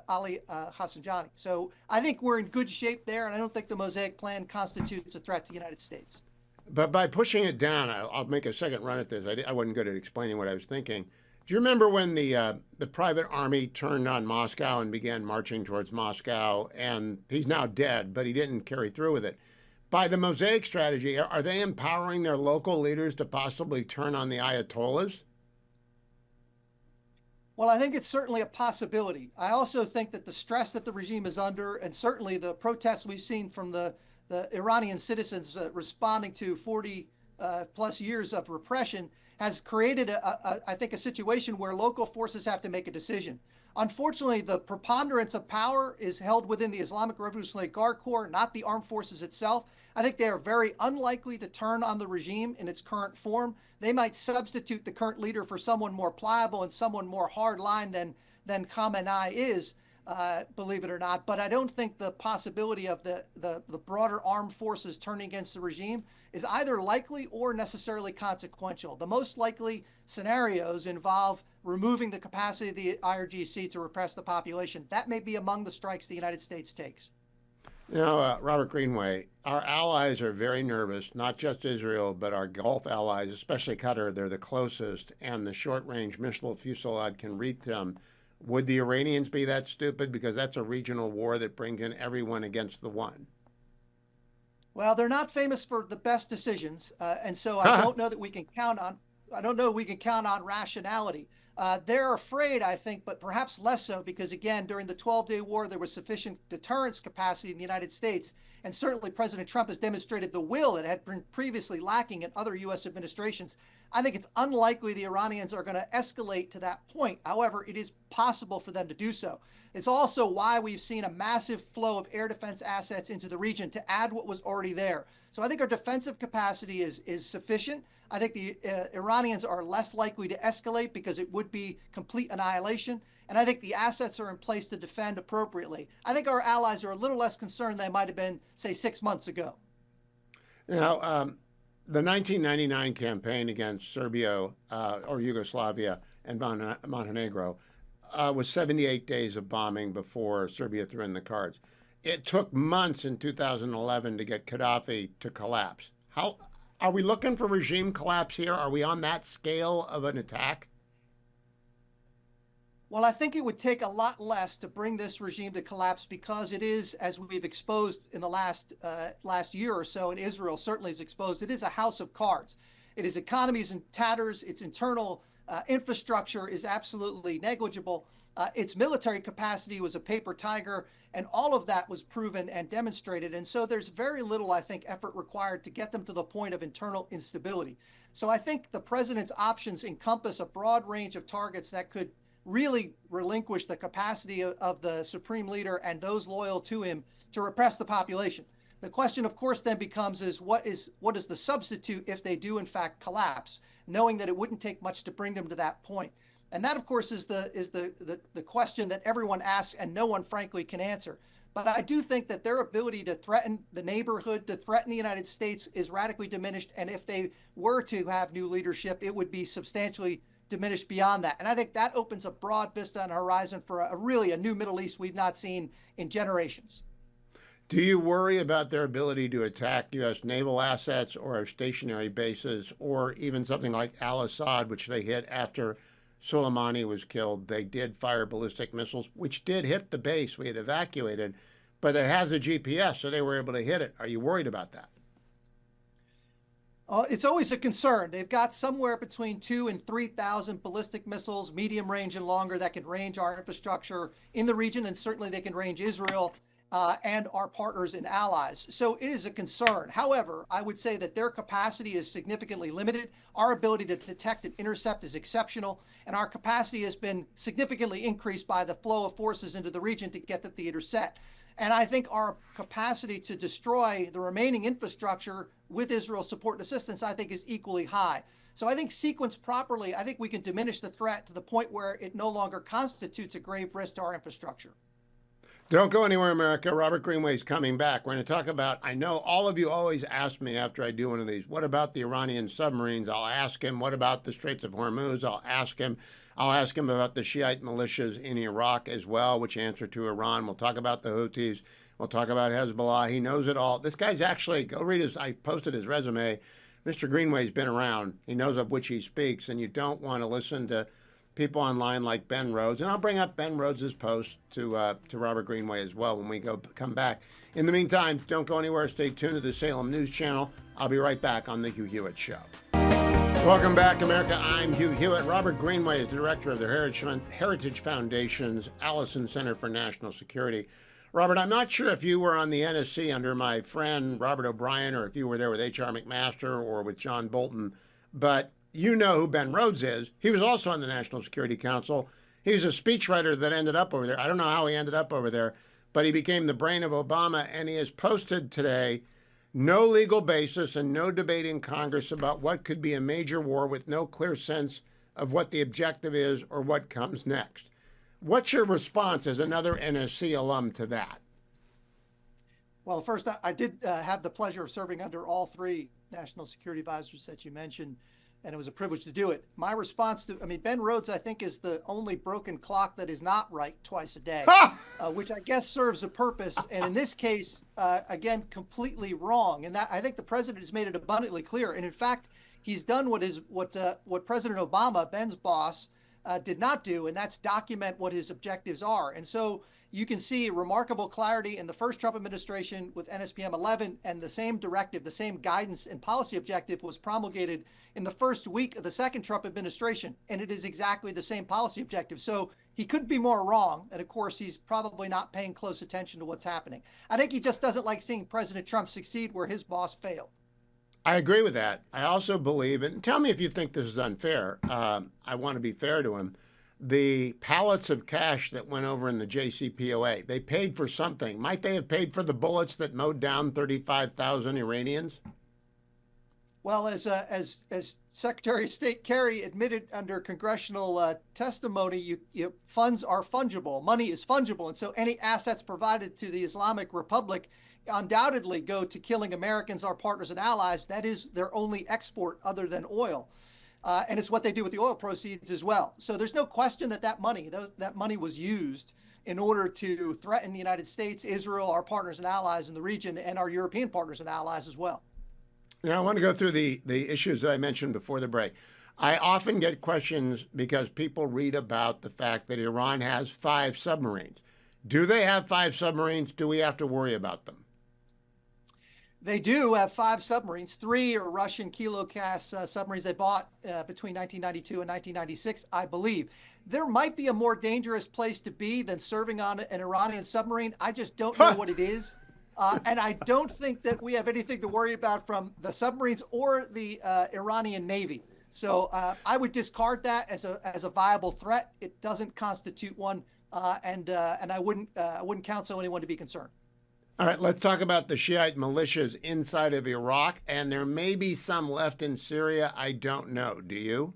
Ali Hassanjani. So I think we're in good shape there, and I don't think the Mosaic Plan constitutes a threat to the United States. But by pushing it down, I'll make a second run at this. I wasn't good at explaining what I was thinking. Do you remember when the private army turned on Moscow and began marching towards Moscow? And he's now dead, but he didn't carry through with it. By the Mosaic strategy, are they empowering their local leaders to possibly turn on the Ayatollahs? Well, I think it's certainly a possibility. I also think that the stress that the regime is under, and certainly the protests we've seen from the Iranian citizens responding to 40 plus years of repression, has created, I think, a situation where local forces have to make a decision. Unfortunately, the preponderance of power is held within the Islamic Revolutionary Guard Corps, not the armed forces itself. I think they are very unlikely to turn on the regime in its current form. They might substitute the current leader for someone more pliable and someone more hardline than Khamenei is, believe it or not. But I don't think the possibility of the broader armed forces turning against the regime is either likely or necessarily consequential. The most likely scenarios involve removing the capacity of the IRGC to repress the population. That may be among the strikes the United States takes. Now, Robert Greenway, our allies are very nervous, not just Israel, but our Gulf allies, especially Qatar. They're the closest, and the short-range missile fusillade can reach them. Would the Iranians be that stupid? Because that's a regional war that brings in everyone against the one. Well, they're not famous for the best decisions, and so I don't know that we can count on. I don't know if we can count on rationality. They're afraid, I think, but perhaps less so because, again, during the 12-day war, there was sufficient deterrence capacity in the United States. And certainly President Trump has demonstrated the will that had been previously lacking in other U.S. administrations. I think it's unlikely the Iranians are going to escalate to that point. However, it is possible for them to do so. It's also why we've seen a massive flow of air defense assets into the region to add what was already there. So I think our defensive capacity is sufficient. I think the Iranians are less likely to escalate because it would be complete annihilation. And I think the assets are in place to defend appropriately. I think our allies are a little less concerned than they might have been, say, 6 months ago. Now, the 1999 campaign against Serbia or Yugoslavia and Montenegro was 78 days of bombing before Serbia threw in the cards. It took months in 2011 to get Gaddafi to collapse. How are we looking for regime collapse here? Are we on that scale of an attack? Well, I think it would take a lot less to bring this regime to collapse because it is, as we've exposed in the last year or so, and Israel certainly is exposed, it is a house of cards. It is economies in tatters. Its internal infrastructure is absolutely negligible. Its military capacity was a paper tiger, and all of that was proven and demonstrated. And so there's very little, I think, effort required to get them to the point of internal instability. So I think the president's options encompass a broad range of targets that could really relinquish the capacity of the supreme leader and those loyal to him to repress the population. The question, of course, then becomes what is the substitute if they do in fact collapse, knowing that it wouldn't take much to bring them to that point. And that, of course, is the question that everyone asks and no one, frankly, can answer. But I do think that their ability to threaten the neighborhood, to threaten the United States is radically diminished. And if they were to have new leadership, it would be substantially diminished beyond that. And I think that opens a broad vista on the horizon for really a new Middle East we've not seen in generations. Do you worry about their ability to attack U.S. naval assets or stationary bases, or even something like al-Assad, which they hit after Soleimani was killed? They did fire ballistic missiles, which did hit the base we had evacuated, but it has a GPS, so they were able to hit it. Are you worried about that? It's always a concern. They've got somewhere between 2,000 and 3,000 ballistic missiles, medium range and longer, that can range our infrastructure in the region, and certainly they can range Israel and our partners and allies. So it is a concern. However, I would say that their capacity is significantly limited. Our ability to detect and intercept is exceptional, and our capacity has been significantly increased by the flow of forces into the region to get the theater set. And I think our capacity to destroy the remaining infrastructure with Israel's support and assistance, I think, is equally high. So I think sequenced properly, I think we can diminish the threat to the point where it no longer constitutes a grave risk to our infrastructure. Don't go anywhere, America. Robert Greenway is coming back. We're going to talk about, I know all of you always ask me after I do one of these, what about the Iranian submarines? I'll ask him. What about the Straits of Hormuz? I'll ask him. I'll ask him about the Shiite militias in Iraq as well, which answer to Iran. We'll talk about the Houthis. We'll talk about Hezbollah. He knows it all. This guy's actually, go read his, I posted his resume. Mr. Greenway's been around. He knows of which he speaks, and you don't want to listen to people online like Ben Rhodes. And I'll bring up Ben Rhodes' post to Robert Greenway as well when we come back. In the meantime, don't go anywhere. Stay tuned to the Salem News Channel. I'll be right back on the Hugh Hewitt Show. Welcome back, America. I'm Hugh Hewitt. Robert Greenway is the director of the Heritage Foundation's Allison Center for National Security. Robert, I'm not sure if you were on the NSC under my friend Robert O'Brien, or if you were there with H.R. McMaster or with John Bolton, but you know who Ben Rhodes is. He was also on the National Security Council. He's a speechwriter that ended up over there. I don't know how he ended up over there, but he became the brain of Obama, and he has posted today, no legal basis and no debate in Congress about what could be a major war with no clear sense of what the objective is or what comes next. What's your response as another NSC alum to that? Well, first, I did have the pleasure of serving under all three national security advisors that you mentioned, and it was a privilege to do it. My response to, Ben Rhodes, I think, is the only broken clock that is not right twice a day, which I guess serves a purpose. And in this case, again, completely wrong. And that, I think the president has made it abundantly clear. And in fact, he's done what President Obama, Ben's boss, did not do, and that's document what his objectives are. And so you can see remarkable clarity in the first Trump administration with NSPM 11, and the same directive, the same guidance and policy objective was promulgated in the first week of the second Trump administration, and it is exactly the same policy objective. So he couldn't be more wrong, and of course he's probably not paying close attention to what's happening. I think he just doesn't like seeing President Trump succeed where his boss failed. I agree with that. I also believe, and tell me if you think this is unfair. I want to be fair to him. The pallets of cash that went over in the JCPOA, they paid for something. Might they have paid for the bullets that mowed down 35,000 Iranians? Well, as Secretary of State Kerry admitted under congressional testimony, funds are fungible. Money is fungible. And so any assets provided to the Islamic Republic undoubtedly go to killing Americans, our partners and allies. That is their only export other than oil. And it's what they do with the oil proceeds as well. So there's no question that money was used in order to threaten the United States, Israel, our partners and allies in the region, and our European partners and allies as well. Now, I want to go through the issues that I mentioned before the break. I often get questions because people read about the fact that Iran has 5 submarines. Do they have 5 submarines? Do we have to worry about them? They do have 5 submarines. 3 are Russian Kilo-class submarines they bought between 1992 and 1996, I believe. There might be a more dangerous place to be than serving on an Iranian submarine. I just don't know what it is. And I don't think that we have anything to worry about from the submarines or the Iranian Navy. So I would discard that as a viable threat. It doesn't constitute one, and I wouldn't counsel anyone to be concerned. All right, let's talk about the Shiite militias inside of Iraq, and there may be some left in Syria. I don't know. Do you?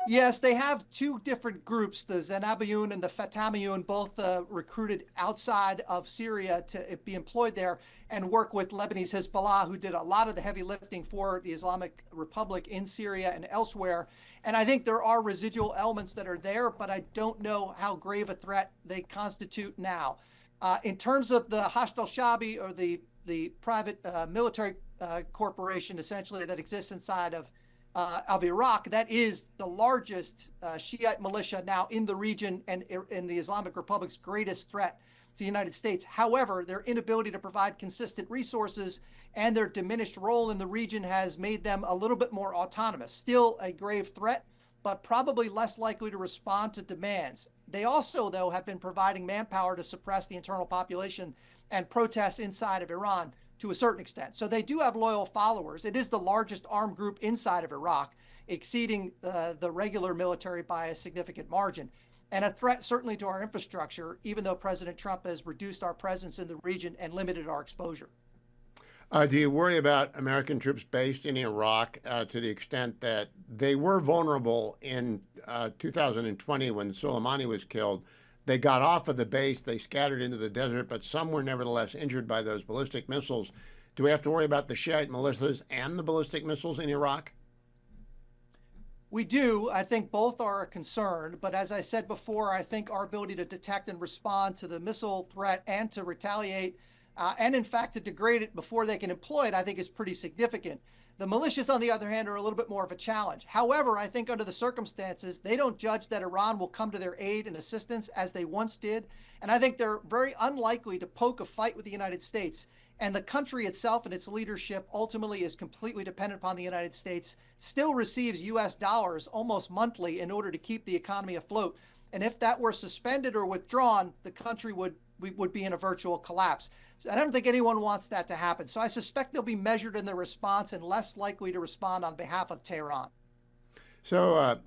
Yes, they have two different groups, the Zanabayun and the Fatamiyun, both recruited outside of Syria to be employed there and work with Lebanese Hezbollah, who did a lot of the heavy lifting for the Islamic Republic in Syria and elsewhere. And I think there are residual elements that are there, but I don't know how grave a threat they constitute now. In terms of the Hashd al-Shabi, or the private military corporation, essentially, that exists inside of Iraq, that is the largest Shiite militia now in the region and in the Islamic Republic's greatest threat to the United States. However, their inability to provide consistent resources and their diminished role in the region has made them a little bit more autonomous. Still a grave threat, but probably less likely to respond to demands. They also, though, have been providing manpower to suppress the internal population and protests inside of Iran to a certain extent. So they do have loyal followers. It is the largest armed group inside of Iraq, exceeding the regular military by a significant margin, and a threat certainly to our infrastructure, even though President Trump has reduced our presence in the region and limited our exposure. Do you worry about American troops based in Iraq to the extent that they were vulnerable in 2020 when Soleimani was killed? They got off of the base, they scattered into the desert, but some were nevertheless injured by those ballistic missiles. Do we have to worry about the Shiite militias and the ballistic missiles in Iraq? We do. I think both are a concern. But as I said before, I think our ability to detect and respond to the missile threat and to retaliate and, in fact, to degrade it before they can employ it, I think is pretty significant. The militias, on the other hand, are a little bit more of a challenge. However, I think under the circumstances, they don't judge that Iran will come to their aid and assistance as they once did. And I think they're very unlikely to poke a fight with the United States. And the country itself and its leadership ultimately is completely dependent upon the United States, still receives U.S. dollars almost monthly in order to keep the economy afloat. And if that were suspended or withdrawn, the country would be in a virtual collapse. So I don't think anyone wants that to happen. So I suspect they'll be measured in their response and less likely to respond on behalf of Tehran. So,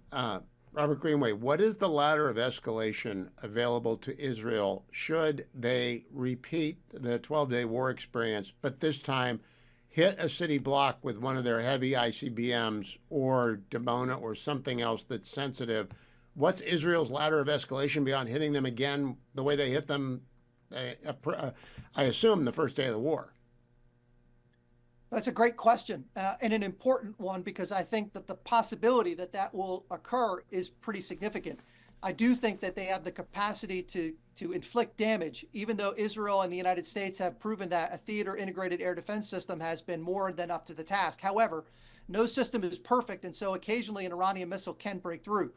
Robert Greenway, what is the ladder of escalation available to Israel should they repeat the 12-day war experience, but this time hit a city block with one of their heavy ICBMs or Dimona or something else that's sensitive? What's Israel's ladder of escalation beyond hitting them again the way they hit them, I assume, the first day of the war? That's a great question and an important one, because I think that the possibility that that will occur is pretty significant. I do think that they have the capacity to inflict damage, even though Israel and the United States have proven that a theater integrated air defense system has been more than up to the task. However, no system is perfect, and so occasionally an Iranian missile can break through.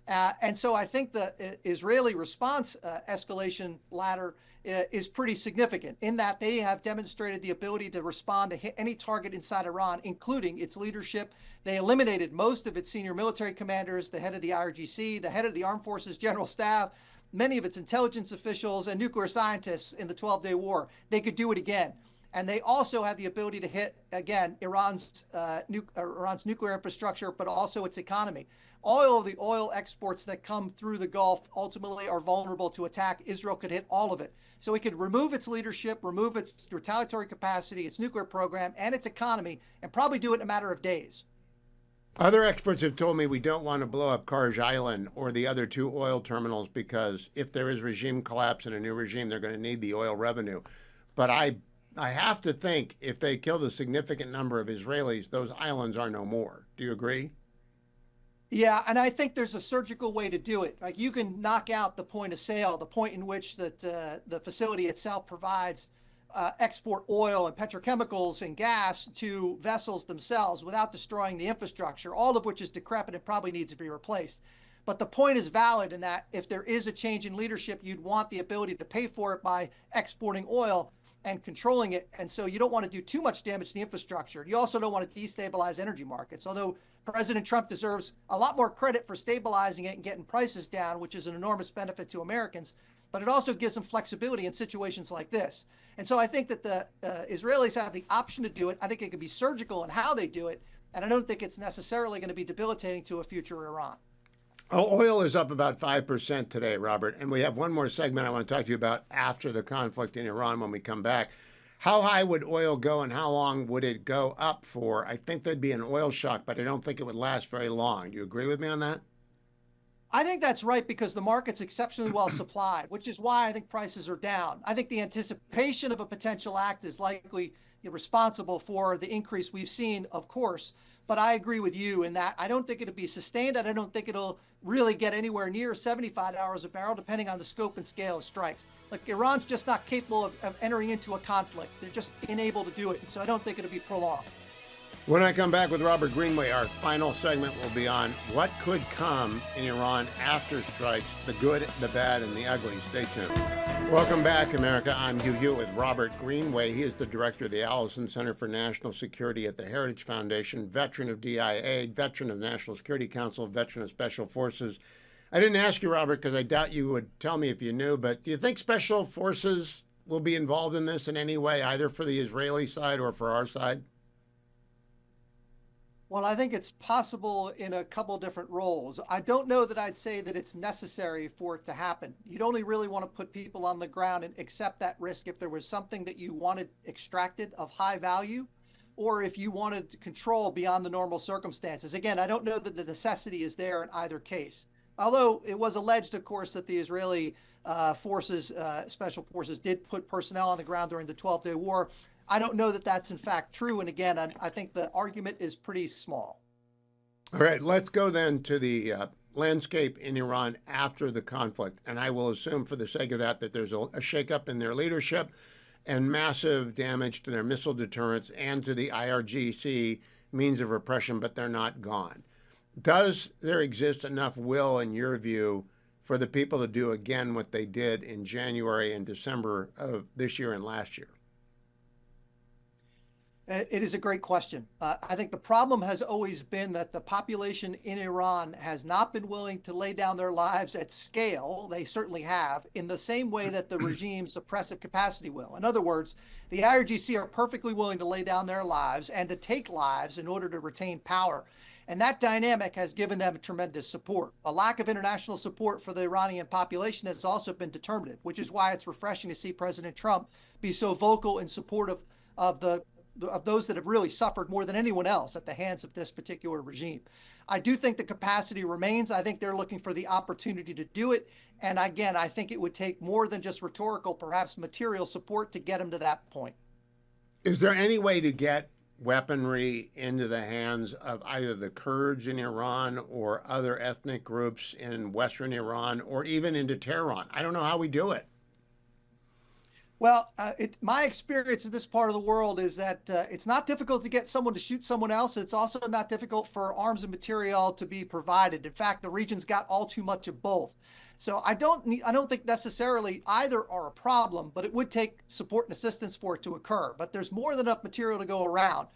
And so I think the Israeli response escalation ladder is pretty significant in that they have demonstrated the ability to respond to hit any target inside Iran, including its leadership. They eliminated most of its senior military commanders, the head of the IRGC, the head of the Armed Forces General Staff, many of its intelligence officials, and nuclear scientists in the 12-day war. They could do it again. And they also have the ability to hit, again, Iran's nuclear infrastructure, but also its economy. All of the oil exports that come through the Gulf ultimately are vulnerable to attack. Israel could hit all of it. So it could remove its leadership, remove its retaliatory capacity, its nuclear program, and its economy, and probably do it in a matter of days. Other experts have told me we don't want to blow up Karj Island or the other two oil terminals because if there is regime collapse and a new regime, they're going to need the oil revenue. But I have to think if they killed a significant number of Israelis, those islands are no more. Do you agree? Yeah, and I think there's a surgical way to do it. Like, you can knock out the point of sale, the point in which that the facility itself provides export oil and petrochemicals and gas to vessels themselves without destroying the infrastructure, all of which is decrepit and probably needs to be replaced. But the point is valid in that if there is a change in leadership, you'd want the ability to pay for it by exporting oil and controlling it. And so you don't want to do too much damage to the infrastructure. You also don't want to destabilize energy markets, although President Trump deserves a lot more credit for stabilizing it and getting prices down, which is an enormous benefit to Americans. But it also gives them flexibility in situations like this. And so I think that the Israelis have the option to do it. I think it can be surgical in how they do it. And I don't think it's necessarily going to be debilitating to a future Iran. Oil is up about 5% today, Robert. And we have one more segment I want to talk to you about after the conflict in Iran when we come back. How high would oil go and how long would it go up for? I think there'd be an oil shock, but I don't think it would last very long. Do you agree with me on that? I think that's right because the market's exceptionally well supplied, which is why I think prices are down. I think the anticipation of a potential act is likely responsible for the increase we've seen, of course. But I agree with you in that I don't think it'll be sustained, and I don't think it'll really get anywhere near $75 a barrel, depending on the scope and scale of strikes. Like, Iran's just not capable of entering into a conflict. They're just unable to do it. And so I don't think it'll be prolonged. When I come back with Robert Greenway, our final segment will be on what could come in Iran after strikes, the good, the bad, and the ugly. Stay tuned. Welcome back, America. I'm Hugh Hewitt with Robert Greenway. He is the director of the Allison Center for National Security at the Heritage Foundation, veteran of DIA, veteran of National Security Council, veteran of Special Forces. I didn't ask you, Robert, because I doubt you would tell me if you knew, but do you think Special Forces will be involved in this in any way, either for the Israeli side or for our side? Well, I think it's possible in a couple different roles. I don't know that I'd say that it's necessary for it to happen. You'd only really want to put people on the ground and accept that risk if there was something that you wanted extracted of high value, or if you wanted to control beyond the normal circumstances. Again, I don't know that the necessity is there in either case. Although it was alleged, of course, that the Israeli forces, special forces, did put personnel on the ground during the 12-day war. I don't know that that's in fact true. And again, I think the argument is pretty small. All right, let's go then to the landscape in Iran after the conflict. And I will assume for the sake of that there's a shakeup in their leadership and massive damage to their missile deterrence and to the IRGC means of repression, but they're not gone. Does there exist enough will, in your view, for the people to do again what they did in January and December of this year and last year? It is a great question. I think the problem has always been that the population in Iran has not been willing to lay down their lives at scale. They certainly have, in the same way that the regime's suppressive capacity will. In other words, the IRGC are perfectly willing to lay down their lives and to take lives in order to retain power. And that dynamic has given them tremendous support. A lack of international support for the Iranian population has also been determinative, which is why it's refreshing to see President Trump be so vocal in support of those that have really suffered more than anyone else at the hands of this particular regime. I do think the capacity remains. I think they're looking for the opportunity to do it. And again, I think it would take more than just rhetorical, perhaps material support to get them to that point. Is there any way to get weaponry into the hands of either the Kurds in Iran or other ethnic groups in Western Iran or even into Tehran? I don't know how we do it. Well, my experience in this part of the world is that it's not difficult to get someone to shoot someone else. It's also not difficult for arms and material to be provided. In fact, the region's got all too much of both. So I don't think necessarily either are a problem, but it would take support and assistance for it to occur. But there's more than enough material to go around.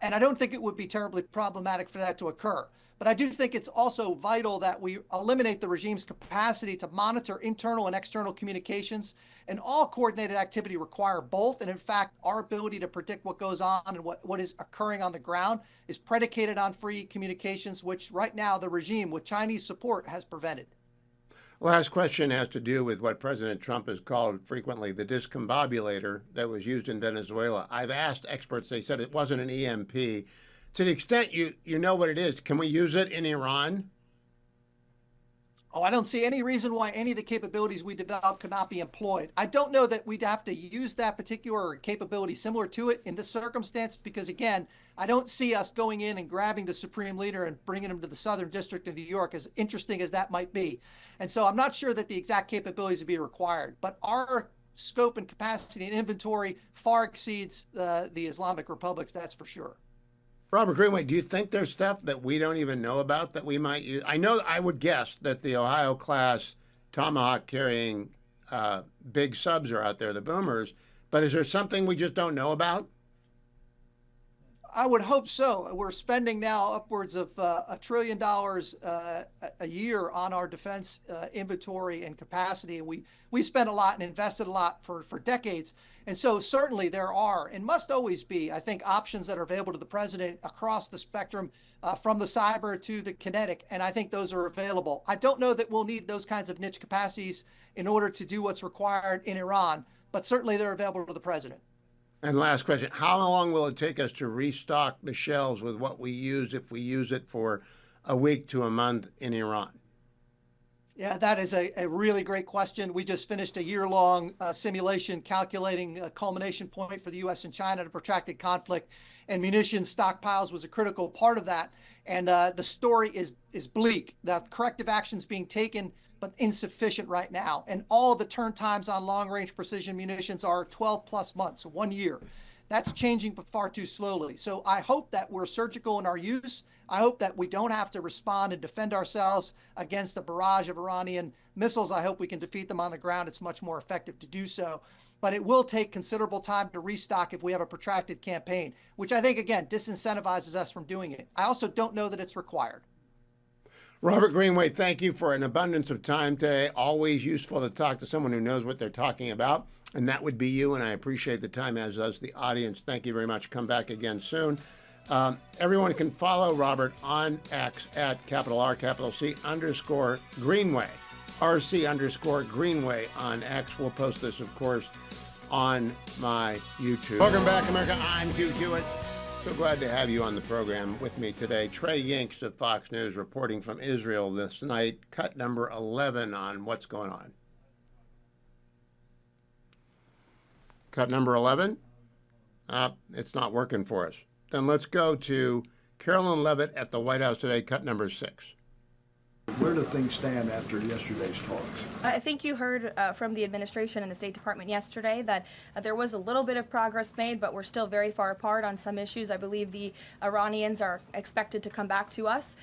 And I don't think it would be terribly problematic for that to occur. But I do think it's also vital that we eliminate the regime's capacity to monitor internal and external communications. And all coordinated activity require both. And in fact, our ability to predict what goes on and what is occurring on the ground is predicated on free communications, which right now the regime, with Chinese support, has prevented. Last question has to do with what President Trump has called frequently the discombobulator that was used in Venezuela. I've asked experts, they said it wasn't an EMP. To the extent you know what it is, can we use it in Iran? Oh, I don't see any reason why any of the capabilities we develop could not be employed. I don't know that we'd have to use that particular capability similar to it in this circumstance because, again, I don't see us going in and grabbing the supreme leader and bringing him to the Southern District of New York, as interesting as that might be. And so I'm not sure that the exact capabilities would be required. But our scope and capacity and inventory far exceeds the Islamic republics, that's for sure. Robert Greenway, do you think there's stuff that we don't even know about that we might use? I know I would guess that the Ohio-class Tomahawk-carrying big subs are out there, the boomers, but is there something we just don't know about? I would hope so. We're spending now upwards of $1 trillion a year on our defense inventory and capacity. And we spent a lot and invested a lot for decades. And so certainly there are and must always be, I think, options that are available to the president across the spectrum, from the cyber to the kinetic. And I think those are available. I don't know that we'll need those kinds of niche capacities in order to do what's required in Iran, but certainly they're available to the president. And last question, how long will it take us to restock the shelves with what we use if we use it for a week to a month in Iran? Yeah, that is a really great question. We just finished a year-long simulation calculating a culmination point for the U.S. and China in a protracted conflict, and munitions stockpiles was a critical part of that. And the story is bleak. The corrective actions being taken, but insufficient right now. And all the turn times on long-range precision munitions are 12 plus months, 1 year. That's changing, but far too slowly. So I hope that we're surgical in our use. I hope that we don't have to respond and defend ourselves against a barrage of Iranian missiles. I hope we can defeat them on the ground. It's much more effective to do so. But it will take considerable time to restock if we have a protracted campaign, which I think, again, disincentivizes us from doing it. I also don't know that it's required. Robert Greenway, thank you for an abundance of time today. Always useful to talk to someone who knows what they're talking about, and that would be you, and I appreciate the time, as does the audience. Thank you very much. Come back again soon. Everyone can follow Robert on X at @R_C_Greenway, RC_Greenway on X. We'll post this, of course, on my YouTube. Welcome back, America. I'm Hugh Hewitt. So glad to have you on the program with me today. Trey Yinks of Fox News reporting from Israel this night. Cut number 11 on what's going on. Cut number 11? It's not working for us. Then let's go to Carolyn Levitt at the White House today, cut number 6. Where do things stand after yesterday's talks? I think you heard from the administration and the State Department yesterday that there was a little bit of progress made, but we're still very far apart on some issues. I believe the Iranians are expected to come back to us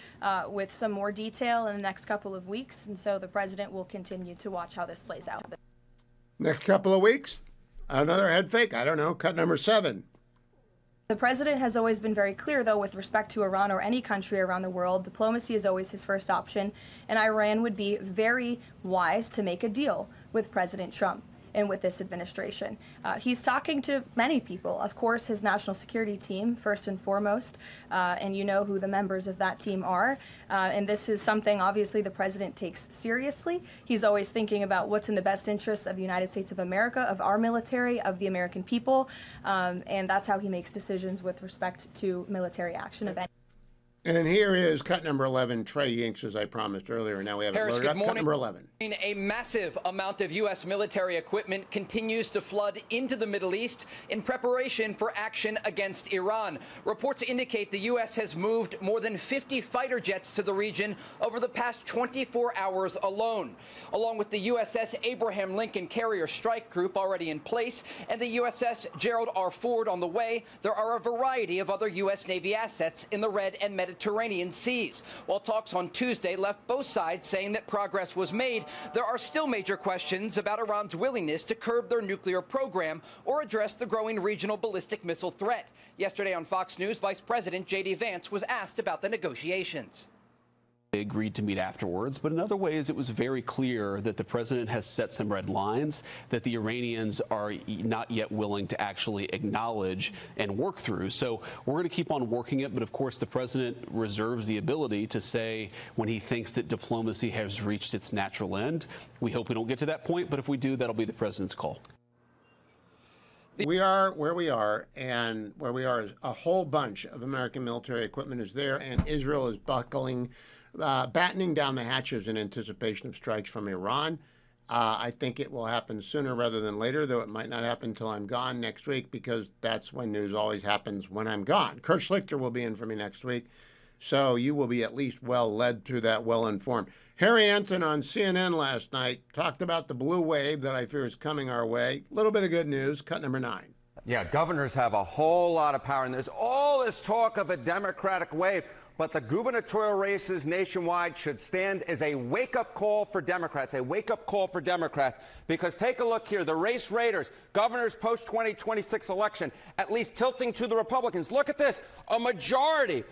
with some more detail in the next couple of weeks, and so the president will continue to watch how this plays out. Next couple of weeks? Another head fake? I don't know. Cut number 7. The president has always been very clear, though, with respect to Iran or any country around the world. Diplomacy is always his first option, and Iran would be very wise to make a deal with President Trump and with this administration. He's talking to many people, of course, his national security team, first and foremost, and you know who the members of that team are. And this is something, obviously, the president takes seriously. He's always thinking about what's in the best interest of the United States of America, of our military, of the American people, and that's how he makes decisions with respect to military action of any. And here is cut number 11, Trey Yinks, as I promised earlier. Now we have it loaded up. Cut number 11. A massive amount of U.S. military equipment continues to flood into the Middle East in preparation for action against Iran. Reports indicate the U.S. has moved more than 50 fighter jets to the region over the past 24 hours alone. Along with the USS Abraham Lincoln Carrier Strike Group already in place and the USS Gerald R. Ford on the way, there are a variety of other U.S. Navy assets in the Red and Mediterranean seas. While talks on Tuesday left both sides saying that progress was made, there are still major questions about Iran's willingness to curb their nuclear program or address the growing regional ballistic missile threat. Yesterday on Fox News, Vice President J.D. Vance was asked about the negotiations. They agreed to meet afterwards, but in other ways it was very clear that the president has set some red lines that the Iranians are not yet willing to actually acknowledge and work through. So we're going to keep on working it, but of course the president reserves the ability to say when he thinks that diplomacy has reached its natural end. We hope we don't get to that point, but if we do, that'll be the president's call. We are where we are, and where we are is a whole bunch of American military equipment is there, and Israel is battening down the hatches in anticipation of strikes from Iran. I think it will happen sooner rather than later, though it might not happen until I'm gone next week, because that's when news always happens when I'm gone. Kurt Schlichter will be in for me next week, so you will be at least well led through that, well informed. Harry Ensign on CNN last night talked about the blue wave that I fear is coming our way. A little bit of good news. Cut number 9. Yeah, governors have a whole lot of power, and there's all this talk of a Democratic wave. but the gubernatorial races nationwide should stand as a wake-up call for Democrats, because take a look here. The race raiders, governors post-2026 election, at least tilting to the Republicans. Look at this. A majority,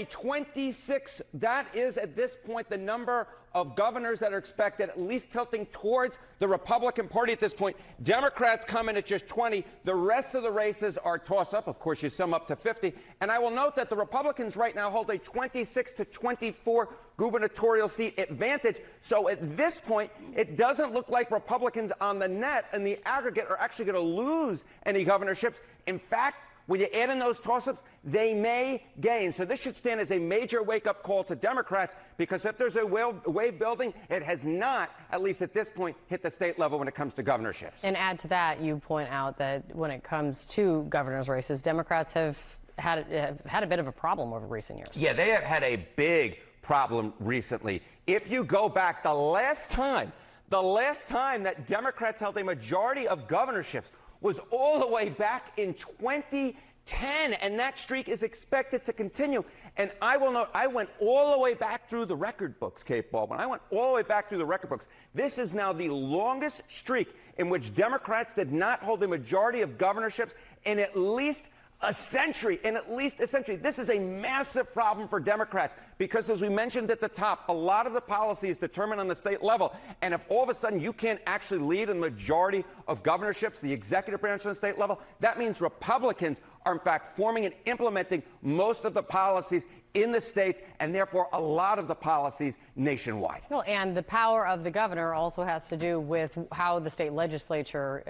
26. That is, at this point, the number of governors that are expected, at least tilting towards the Republican Party at this point. Democrats come in at just 20. The rest of the races are toss-up. Of course, you sum up to 50. And I will note that the Republicans right now hold a 26 to 24 gubernatorial seat advantage. So at this point, it doesn't look like Republicans on the net and the aggregate are actually going to lose any governorships. In fact, when you add in those toss-ups, they may gain. So this should stand as a major wake-up call to Democrats, because if there's a wave building, it has not, at least at this point, hit the state level when it comes to governorships. And add to that, you point out that when it comes to governor's races, Democrats have had a bit of a problem over recent years. Yeah, they have had a big problem recently. If you go back, the last time that Democrats held a majority of governorships was all the way back in 2010, and that streak is expected to continue. And I will note, I went all the way back through the record books, Kate Baldwin. I went all the way back through the record books. This is now the longest streak in which Democrats did not hold a majority of governorships in at least a century. This is a massive problem for Democrats because, as we mentioned at the top, a lot of the policy is determined on the state level. And if all of a sudden you can't actually lead a majority of governorships, the executive branch on the state level, that means Republicans are, in fact, forming and implementing most of the policies in the states, and therefore a lot of the policies nationwide. Well, and the power of the governor also has to do with how the state legislature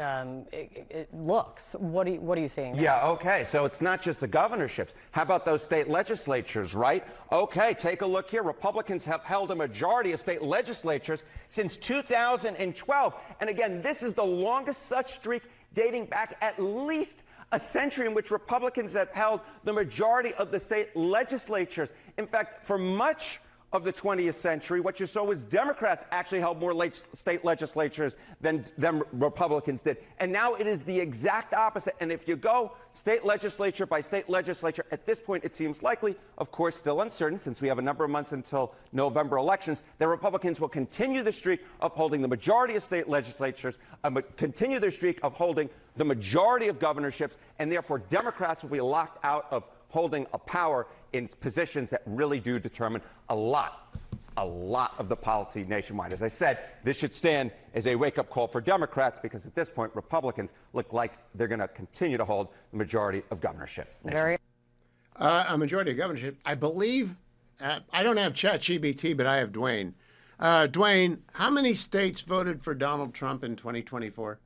it looks. What are you seeing there? Yeah, okay, so it's not just the governorships. How about those state legislatures, right? Okay, take a look here. Republicans have held a majority of state legislatures since 2012. And again, this is the longest such streak dating back at least a century in which Republicans have held the majority of the state legislatures. In fact, for much of the 20th century, what you saw was Democrats actually held more state legislatures than Republicans did. And now it is the exact opposite. And if you go state legislature by state legislature, at this point it seems likely, of course still uncertain since we have a number of months until November elections, that Republicans will continue the streak of holding the majority of state legislatures, continue their streak of holding the majority of governorships, and therefore Democrats will be locked out of holding a power in positions that really do determine a lot of the policy nationwide. As I said, this should stand as a wake-up call for Democrats because at this point, Republicans look like they're going to continue to hold the majority of governorships. A majority of governorship. I believe, I don't have ChatGPT, but I have Dwayne. Dwayne, how many states voted for Donald Trump in 2024?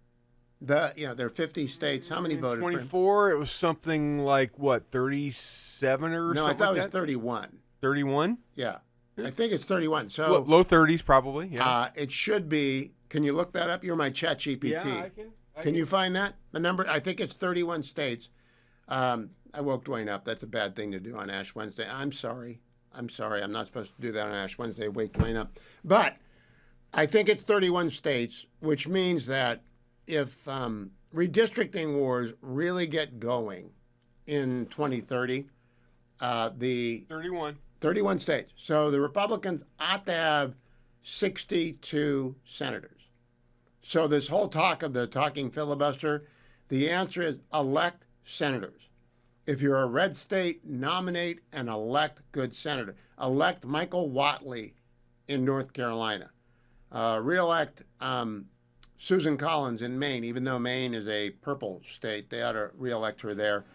There are 50 states. How many voted for him? 24, it was something like, what, 37 or something? No, I thought it was 31. 31? Yeah. I think it's 31. So low 30s, probably. Yeah. It should be. Can you look that up? You're my ChatGPT. Yeah, I can. Can you find that? The number? I think it's 31 states. I woke Dwayne up. That's a bad thing to do on Ash Wednesday. I'm sorry. I'm not supposed to do that on Ash Wednesday. Wake Dwayne up. But I think it's 31 states, which means that if redistricting wars really get going in 2030, the 31 states. So the Republicans ought to have 62 senators. So this whole talk of the talking filibuster, the answer is elect senators. If you're a red state, nominate and elect good senator. Elect Michael Whatley in North Carolina. Reelect Susan Collins in Maine, even though Maine is a purple state. They ought to reelect her there.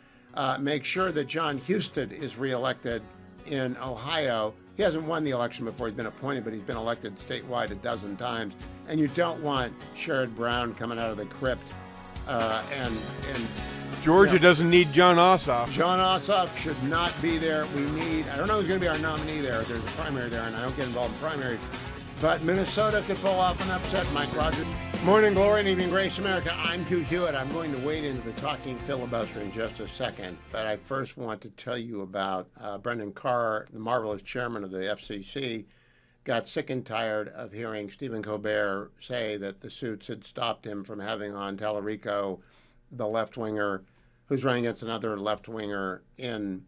Make sure that John Husted is reelected in Ohio. He hasn't won the election before. He's been appointed, but he's been elected statewide a dozen times. And you don't want Sherrod Brown coming out of the crypt. And Georgia doesn't need John Ossoff. John Ossoff should not be there. I don't know who's going to be our nominee there. There's a primary there, and I don't get involved in primaries. But Minnesota could pull off an upset, Mike Rogers. Morning glory and evening grace, America. I'm Hugh Hewitt. I'm going to wade into the talking filibuster in just a second. But I first want to tell you about Brendan Carr, the marvelous chairman of the FCC, got sick and tired of hearing Stephen Colbert say that the suits had stopped him from having on Tallarico, the left-winger, who's running against another left-winger in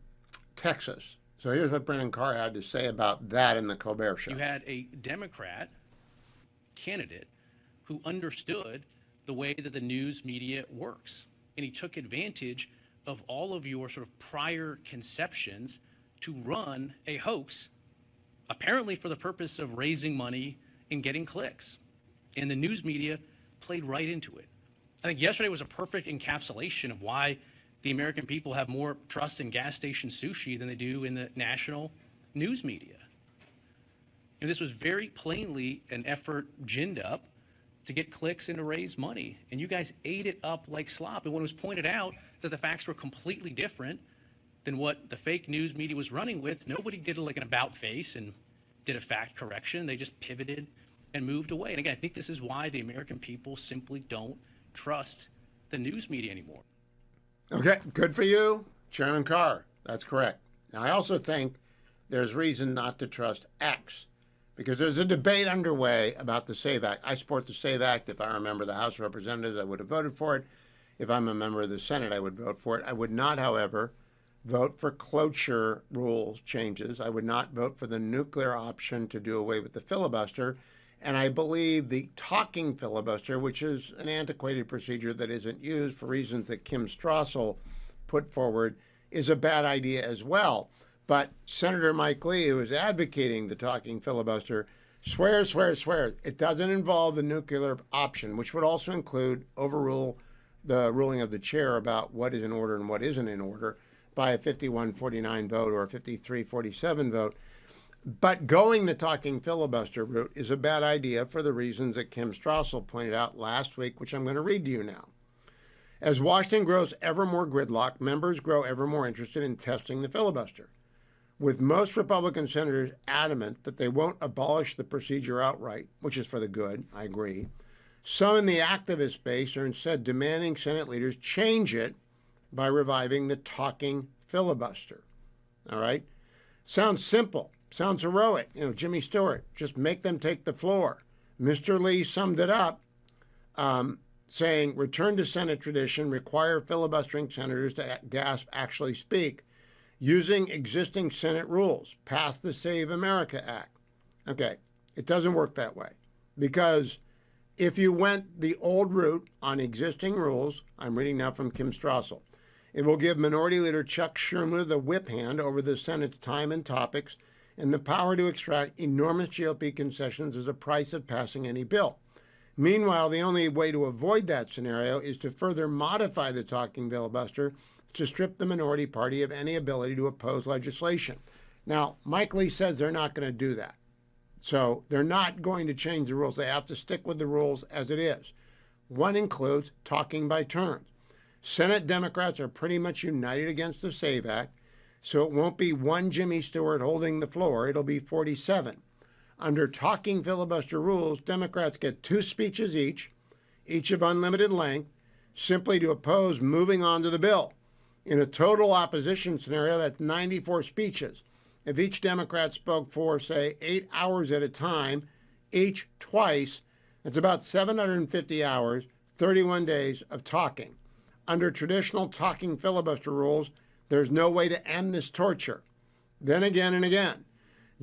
Texas. So here's what Brennan Carr had to say about that in the Colbert Show. You had a Democrat candidate who understood the way that the news media works. And he took advantage of all of your sort of prior conceptions to run a hoax, apparently for the purpose of raising money and getting clicks. And the news media played right into it. I think yesterday was a perfect encapsulation of why the American people have more trust in gas station sushi than they do in the national news media. And this was very plainly an effort ginned up to get clicks and to raise money. And you guys ate it up like slop. And when it was pointed out that the facts were completely different than what the fake news media was running with, nobody did like an about face and did a fact correction. They just pivoted and moved away. And again, I think this is why the American people simply don't trust the news media anymore. Okay, good for you, Chairman Carr. That's correct. Now, I also think there's reason not to trust X, because there's a debate underway about the SAVE Act. I support the SAVE Act. If I remember the House of Representatives, I would have voted for it. If I'm a member of the Senate, I would vote for it. I would not, however, vote for cloture rules changes. I would not vote for the nuclear option to do away with the filibuster. And I believe the talking filibuster, which is an antiquated procedure that isn't used for reasons that Kim Strassel put forward, is a bad idea as well. But Senator Mike Lee, who is advocating the talking filibuster, swears it doesn't involve the nuclear option, which would also include overrule the ruling of the chair about what is in order and what isn't in order by a 51-49 vote or a 53-47 vote. But going the talking filibuster route is a bad idea for the reasons that Kim Strassel pointed out last week, which I'm going to read to you now. As Washington grows ever more gridlocked, members grow ever more interested in testing the filibuster. With most Republican senators adamant that they won't abolish the procedure outright, which is for the good, I agree, some in the activist space are instead demanding Senate leaders change it by reviving the talking filibuster. All right? Sounds simple. Sounds heroic. Jimmy Stewart, just make them take the floor. Mr. Lee summed it up saying, return to Senate tradition, require filibustering senators to gasp, actually speak, using existing Senate rules, pass the Save America Act. Okay, it doesn't work that way, because if you went the old route on existing rules, I'm reading now from Kim Strassel, it will give Minority Leader Chuck Schumer the whip hand over the Senate's time and topics and the power to extract enormous GOP concessions as a price of passing any bill. Meanwhile, the only way to avoid that scenario is to further modify the talking filibuster to strip the minority party of any ability to oppose legislation. Now, Mike Lee says they're not going to do that. So they're not going to change the rules. They have to stick with the rules as it is. One includes talking by turns. Senate Democrats are pretty much united against the SAVE Act, so it won't be one Jimmy Stewart holding the floor. It'll be 47. Under talking filibuster rules, Democrats get 2 speeches each of unlimited length, simply to oppose moving on to the bill. In a total opposition scenario, that's 94 speeches. If each Democrat spoke for, say, 8 hours at a time, each twice, that's about 750 hours, 31 days of talking. Under traditional talking filibuster rules, there's no way to end this torture. Then again and again.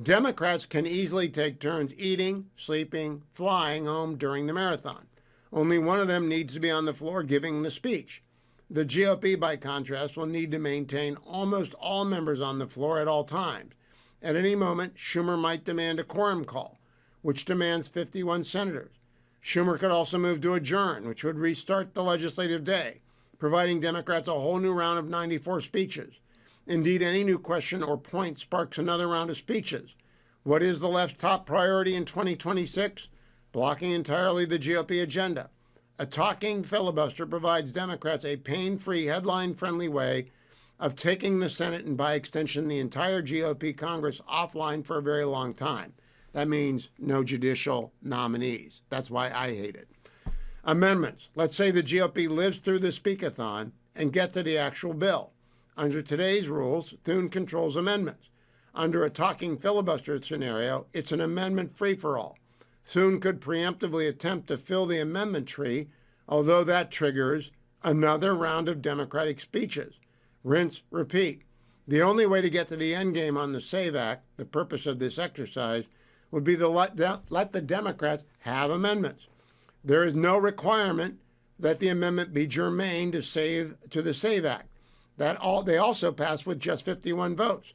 Democrats can easily take turns eating, sleeping, flying home during the marathon. Only one of them needs to be on the floor giving the speech. The GOP, by contrast, will need to maintain almost all members on the floor at all times. At any moment, Schumer might demand a quorum call, which demands 51 senators. Schumer could also move to adjourn, which would restart the legislative day, providing Democrats a whole new round of 94 speeches. Indeed, any new question or point sparks another round of speeches. What is the left's top priority in 2026? Blocking entirely the GOP agenda. A talking filibuster provides Democrats a pain-free, headline-friendly way of taking the Senate and, by extension, the entire GOP Congress offline for a very long time. That means no judicial nominees. That's why I hate it. Amendments. Let's say the GOP lives through the speakathon and get to the actual bill. Under today's rules, Thune controls amendments. Under a talking filibuster scenario, it's an amendment free-for-all. Thune could preemptively attempt to fill the amendment tree, although that triggers another round of Democratic speeches. Rinse, repeat. The only way to get to the end game on the SAVE Act, the purpose of this exercise, would be to let the Democrats have amendments. There is no requirement that the amendment be germane to the SAVE Act. They also passed with just 51 votes,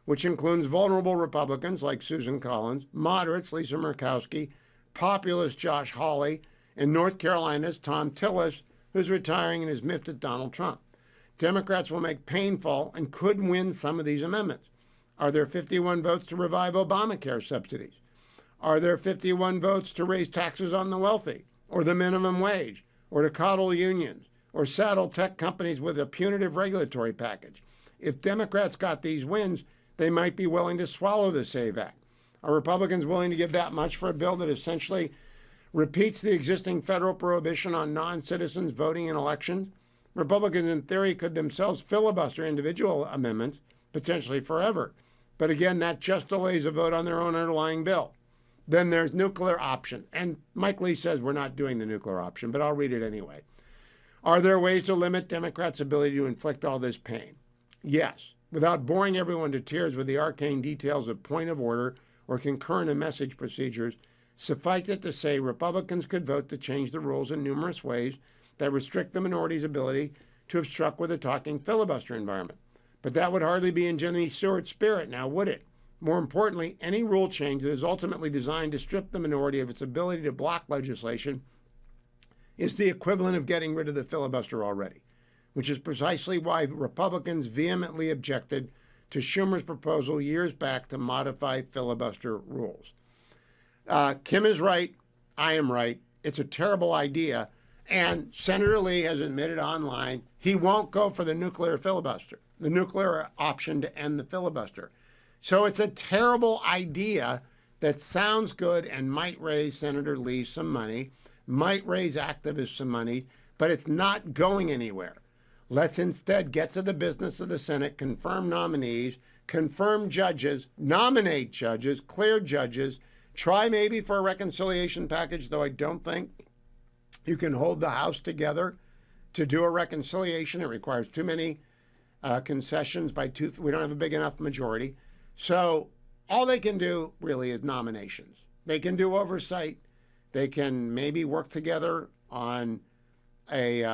which includes vulnerable Republicans like Susan Collins, moderates Lisa Murkowski, populist Josh Hawley, and North Carolina's Tom Tillis, who's retiring and is miffed at Donald Trump. Democrats will make painful and could win some of these amendments. Are there 51 votes to revive Obamacare subsidies? Are there 51 votes to raise taxes on the wealthy, or the minimum wage, or to coddle unions, or saddle tech companies with a punitive regulatory package? If Democrats got these wins, they might be willing to swallow the SAVE Act. Are Republicans willing to give that much for a bill that essentially repeats the existing federal prohibition on non-citizens voting in elections? Republicans, in theory, could themselves filibuster individual amendments, potentially forever. But again, that just delays a vote on their own underlying bill. Then there's nuclear option. And Mike Lee says we're not doing the nuclear option, but I'll read it anyway. Are there ways to limit Democrats' ability to inflict all this pain? Yes, without boring everyone to tears with the arcane details of point of order or concurrent and message procedures. Suffice it to say, Republicans could vote to change the rules in numerous ways that restrict the minority's ability to obstruct with a talking filibuster environment. But that would hardly be in Jimmy Stewart's spirit, now would it? More importantly, any rule change that is ultimately designed to strip the minority of its ability to block legislation is the equivalent of getting rid of the filibuster already, which is precisely why Republicans vehemently objected to Schumer's proposal years back to modify filibuster rules. Kim is right. I am right. It's a terrible idea. And Senator Lee has admitted online he won't go for the nuclear filibuster, the nuclear option to end the filibuster. So it's a terrible idea that sounds good and might raise Senator Lee some money, might raise activists some money, but it's not going anywhere. Let's instead get to the business of the Senate, confirm nominees, confirm judges, nominate judges, clear judges, try maybe for a reconciliation package, though I don't think you can hold the House together to do a reconciliation. It requires too many concessions by two. We don't have a big enough majority. So all they can do really is nominations. They can do oversight. They can maybe work together on a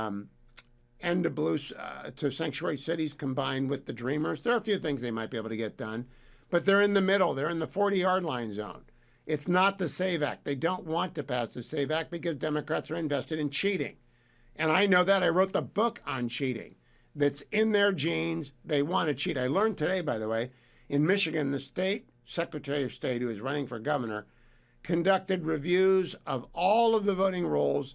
end to sanctuary cities combined with the Dreamers. There are a few things they might be able to get done, but they're in the middle. They're in the 40-yard line zone. It's not the SAVE Act. They don't want to pass the SAVE Act because Democrats are invested in cheating. And I know that. I wrote the book on cheating. That's in their genes. They want to cheat. I learned today, by the way, in Michigan, the state secretary of state who is running for governor conducted reviews of all of the voting rolls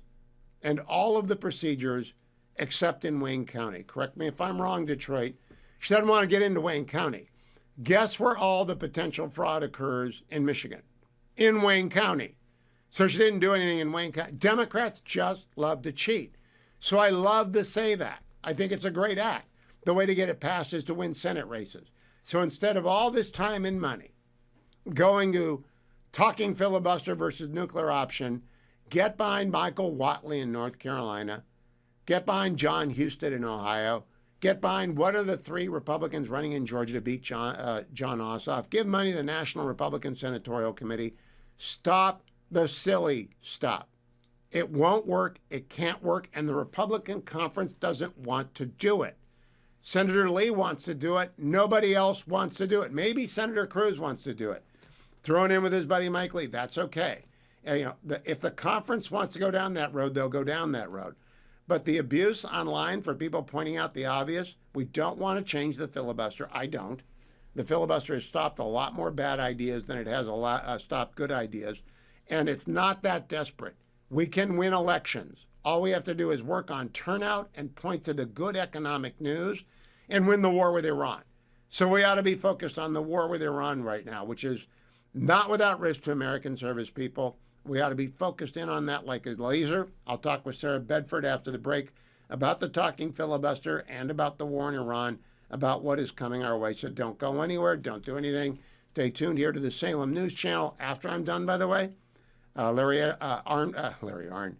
and all of the procedures except in Wayne County. Correct me if I'm wrong, Detroit. She doesn't want to get into Wayne County. Guess where all the potential fraud occurs in Michigan? In Wayne County. So she didn't do anything in Wayne County. Democrats just love to cheat. So I love the SAVE Act. I think it's a great act. The way to get it passed is to win Senate races. So instead of all this time and money going to talking filibuster versus nuclear option, get behind Michael Whatley in North Carolina, get behind John Husted in Ohio, get behind what are the three Republicans running in Georgia to beat John Ossoff, give money to the National Republican Senatorial Committee. Stop the silly stuff. It won't work, it can't work, and the Republican conference doesn't want to do it. Senator Lee wants to do it. Nobody else wants to do it. Maybe Senator Cruz wants to do it. Thrown in with his buddy Mike Lee, that's okay. And, if the conference wants to go down that road, they'll go down that road. But the abuse online for people pointing out the obvious, we don't want to change the filibuster. I don't. The filibuster has stopped a lot more bad ideas than it has stopped good ideas. And it's not that desperate. We can win elections. All we have to do is work on turnout and point to the good economic news and win the war with Iran. So we ought to be focused on the war with Iran right now, which is not without risk to American service people. We ought to be focused in on that like a laser. I'll talk with Sarah Bedford after the break about the talking filibuster and about the war in Iran, about what is coming our way. So don't go anywhere. Don't do anything. Stay tuned here to the Salem News Channel. After I'm done, by the way, Larry Arnn.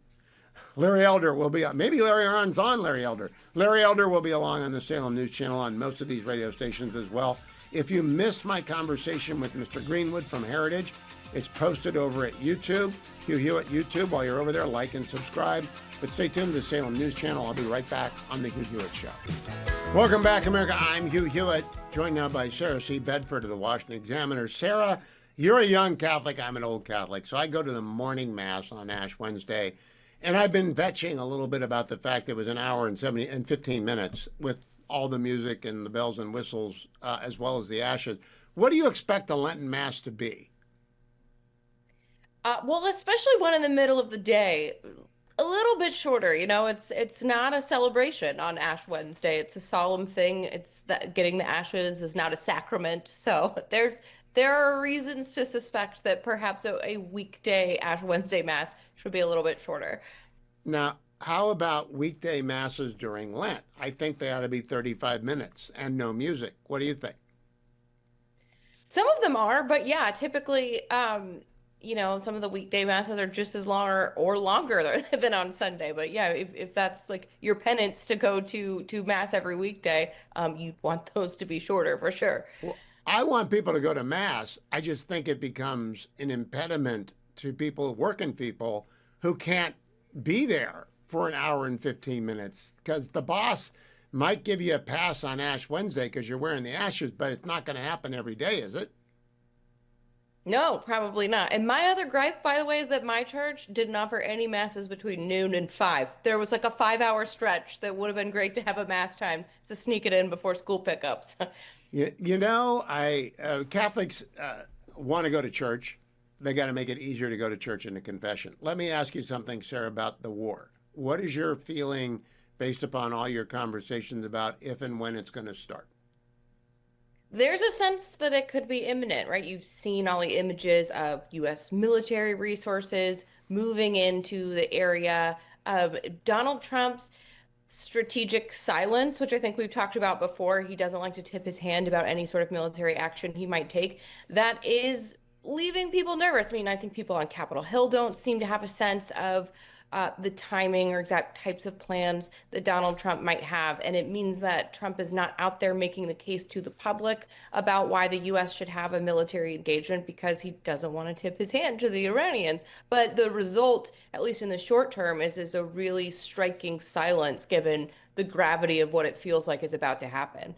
Larry Elder will be on. Maybe Larry Arn's on Larry Elder. Larry Elder will be along on the Salem News Channel on most of these radio stations as well. If you missed my conversation with Mr. Greenwood from Heritage, it's posted over at YouTube, Hugh Hewitt YouTube. While you're over there, like and subscribe. But stay tuned to the Salem News Channel. I'll be right back on the Hugh Hewitt Show. Welcome back, America. I'm Hugh Hewitt, joined now by Sarah C. Bedford of the Washington Examiner. Sarah, you're a young Catholic. I'm an old Catholic. So I go to the morning Mass on Ash Wednesday. And I've been vetching a little bit about the fact it was an hour and 15 minutes with all the music and the bells and whistles, as well as the ashes. What do you expect the Lenten Mass to be? Well, especially one in the middle of the day, a little bit shorter. You know, it's not a celebration on Ash Wednesday. It's a solemn thing. It's that getting the ashes is not a sacrament. So there are reasons to suspect that perhaps a weekday Ash Wednesday Mass should be a little bit shorter. Now, how about weekday Masses during Lent? I think they ought to be 35 minutes and no music. What do you think? Some of them are, but yeah, typically, you know, some of the weekday Masses are just as long or longer than on Sunday. But yeah, if that's like your penance to go to Mass every weekday, you'd want those to be shorter for sure. Well, I want people to go to Mass. I just think it becomes an impediment to people, working people, who can't be there for an hour and 15 minutes because the boss might give you a pass on Ash Wednesday because you're wearing the ashes, but it's not going to happen every day, is it? No, probably not. And my other gripe, by the way, is that my church didn't offer any Masses between noon and 5. There was like a 5-hour stretch that would have been great to have a Mass time to sneak it in before school pickups. You know, Catholics want to go to church. They got to make it easier to go to church and to confession. Let me ask you something, Sarah, about the war. What is your feeling based upon all your conversations about if and when it's going to start? There's a sense that it could be imminent, right? You've seen all the images of U.S. military resources moving into the area. Donald Trump's strategic silence, which I think we've talked about before. He doesn't like to tip his hand about any sort of military action he might take. That is leaving people nervous. I mean, I think people on Capitol Hill don't seem to have a sense of the timing or exact types of plans that Donald Trump might have. And it means that Trump is not out there making the case to the public about why the U.S. should have a military engagement because he doesn't want to tip his hand to the Iranians. But the result, at least in the short term, is a really striking silence given the gravity of what it feels like is about to happen.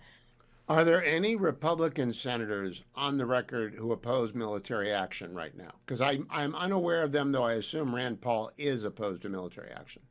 Are there any Republican senators on the record who oppose military action right now? Because I'm unaware of them, though I assume Rand Paul is opposed to military action.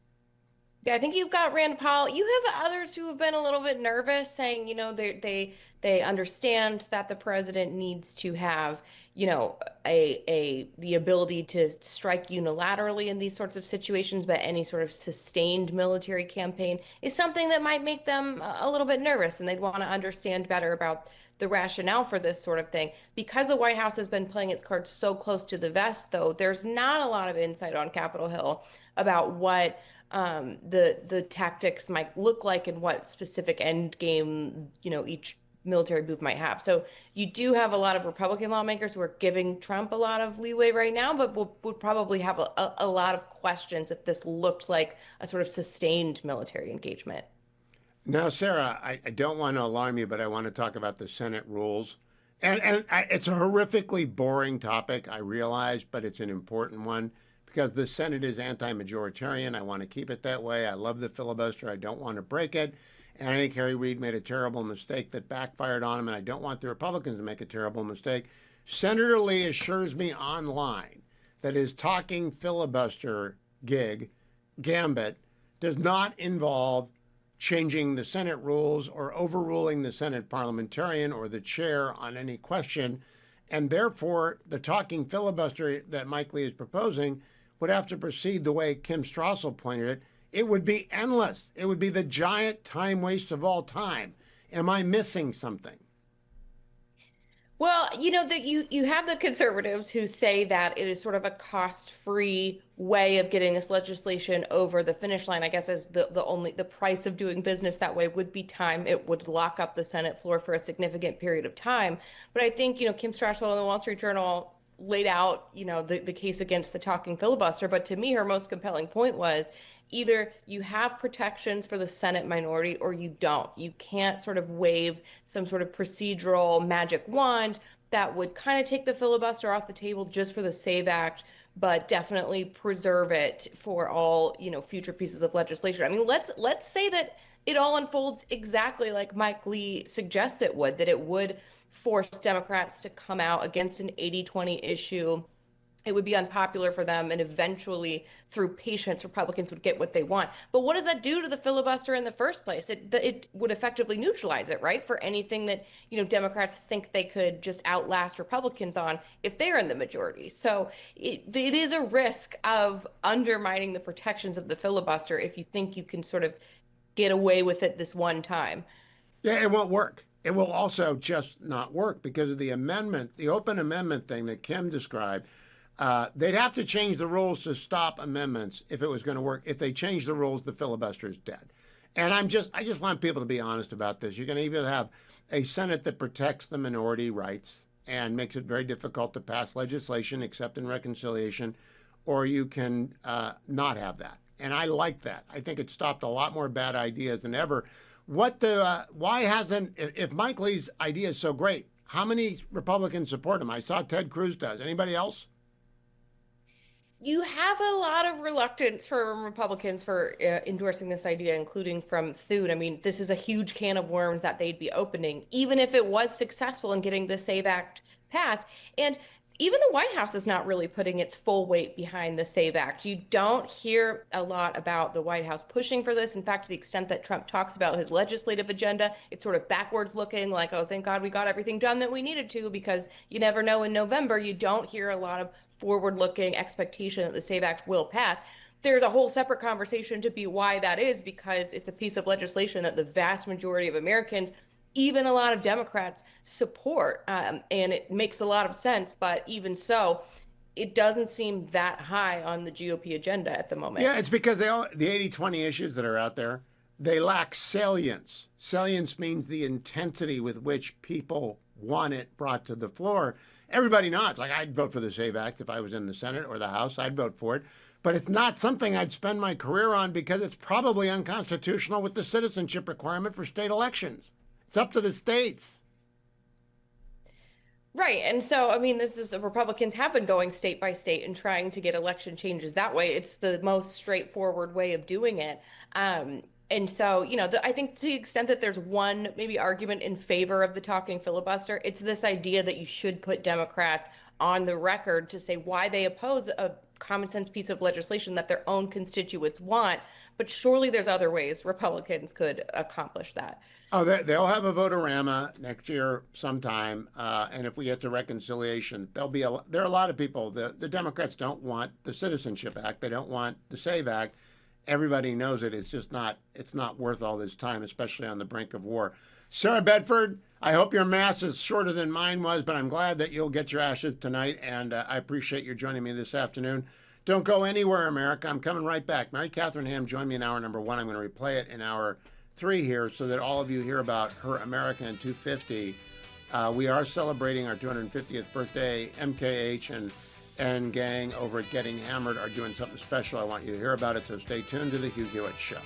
Yeah, I think you've got Rand Paul. You have others who have been a little bit nervous, saying, you know, they understand that the president needs to have, you know, the ability to strike unilaterally in these sorts of situations, but any sort of sustained military campaign is something that might make them a little bit nervous, and they'd want to understand better about the rationale for this sort of thing. Because the White House has been playing its cards so close to the vest, though, there's not a lot of insight on Capitol Hill about what the tactics might look like and what specific end game, you know, each military move might have. So you do have a lot of Republican lawmakers who are giving Trump a lot of leeway right now, but would probably have a lot of questions if this looked like a sort of sustained military engagement. Now, Sarah, I don't want to alarm you, but I want to talk about the Senate rules. And it's a horrifically boring topic, I realize, but it's an important one because the Senate is anti-majoritarian. I want to keep it that way. I love the filibuster. I don't want to break it. And I think Harry Reid made a terrible mistake that backfired on him, and I don't want the Republicans to make a terrible mistake. Senator Lee assures me online that his talking filibuster gambit, does not involve changing the Senate rules or overruling the Senate parliamentarian or the chair on any question. And therefore, the talking filibuster that Mike Lee is proposing would have to proceed the way Kim Strassel pointed it. It would be endless. It would be the giant time waste of all time. Am I missing something? Well, you know, that you have the conservatives who say that it is sort of a cost-free way of getting this legislation over the finish line. I guess as the price of doing business that way would be time. It would lock up the Senate floor for a significant period of time. But I think, you know, Kim Strassel in the Wall Street Journal laid out, the case against the talking filibuster. But to me, her most compelling point was either you have protections for the Senate minority or you don't. You can't sort of wave some sort of procedural magic wand that would kind of take the filibuster off the table just for the SAVE Act, but definitely preserve it for all, future pieces of legislation. I mean, let's say that it all unfolds exactly like Mike Lee suggests it would, that it would force Democrats to come out against an 80-20 issue. It would be unpopular for them, and eventually, through patience, Republicans would get what they want. But what does that do to the filibuster in the first place? It would effectively neutralize it, right? For anything that, Democrats think they could just outlast Republicans on if they're in the majority. So it is a risk of undermining the protections of the filibuster if you think you can sort of get away with it this one time. Yeah, it won't work. It will also just not work because of the amendment, the open amendment thing that Kim described. They'd have to change the rules to stop amendments if it was going to work. If they change the rules, the filibuster is dead. And I just want people to be honest about this. You're going to either have a Senate that protects the minority rights and makes it very difficult to pass legislation except in reconciliation, or you can not have that. And I like that. I think it stopped a lot more bad ideas than ever. Why hasn't, if Mike Lee's idea is so great, how many Republicans support him? I saw Ted Cruz does. Anybody else? You have a lot of reluctance from Republicans for endorsing this idea, including from Thune. I mean, this is a huge can of worms that they'd be opening, even if it was successful in getting the SAVE Act passed. And even the White House is not really putting its full weight behind the SAVE Act. You don't hear a lot about the White House pushing for this. In fact, to the extent that Trump talks about his legislative agenda, it's sort of backwards looking, like, oh, thank God we got everything done that we needed to, because you never know in November. You don't hear a lot of forward-looking expectation that the SAVE Act will pass. There's a whole separate conversation to be why that is, because it's a piece of legislation that the vast majority of Americans, even a lot of Democrats, support, and it makes a lot of sense. But even so, it doesn't seem that high on the GOP agenda at the moment. Yeah, it's because the 80-20 issues that are out there, they lack salience. Salience means the intensity with which people want it brought to the floor. Everybody nods. Like, I'd vote for the SAVE Act if I was in the Senate or the House. I'd vote for it. But it's not something I'd spend my career on because it's probably unconstitutional with the citizenship requirement for state elections. It's up to the states. Right. And so, I mean, Republicans have been going state by state and trying to get election changes that way. It's the most straightforward way of doing it. And so, I think to the extent that there's one maybe argument in favor of the talking filibuster, it's this idea that you should put Democrats on the record to say why they oppose a common sense piece of legislation that their own constituents want. But surely there's other ways Republicans could accomplish that. Oh, they'll have a vote-a-rama next year sometime. And if we get to reconciliation, there are a lot of people. The Democrats don't want the Citizenship Act. They don't want the SAVE Act. Everybody knows it. It's not worth all this time, especially on the brink of war. Sarah Bedford, I hope your mass is shorter than mine was, but I'm glad that you'll get your ashes tonight, and I appreciate you joining me this afternoon. Don't go anywhere, America. I'm coming right back. Mary Katharine Ham joined me in hour number 1. I'm going to replay it in hour 3 here so that all of you hear about her America in 250. We are celebrating our 250th birthday. MKH and gang over at Getting Hammered are doing something special. I want you to hear about it, so stay tuned to The Hugh Hewitt Show.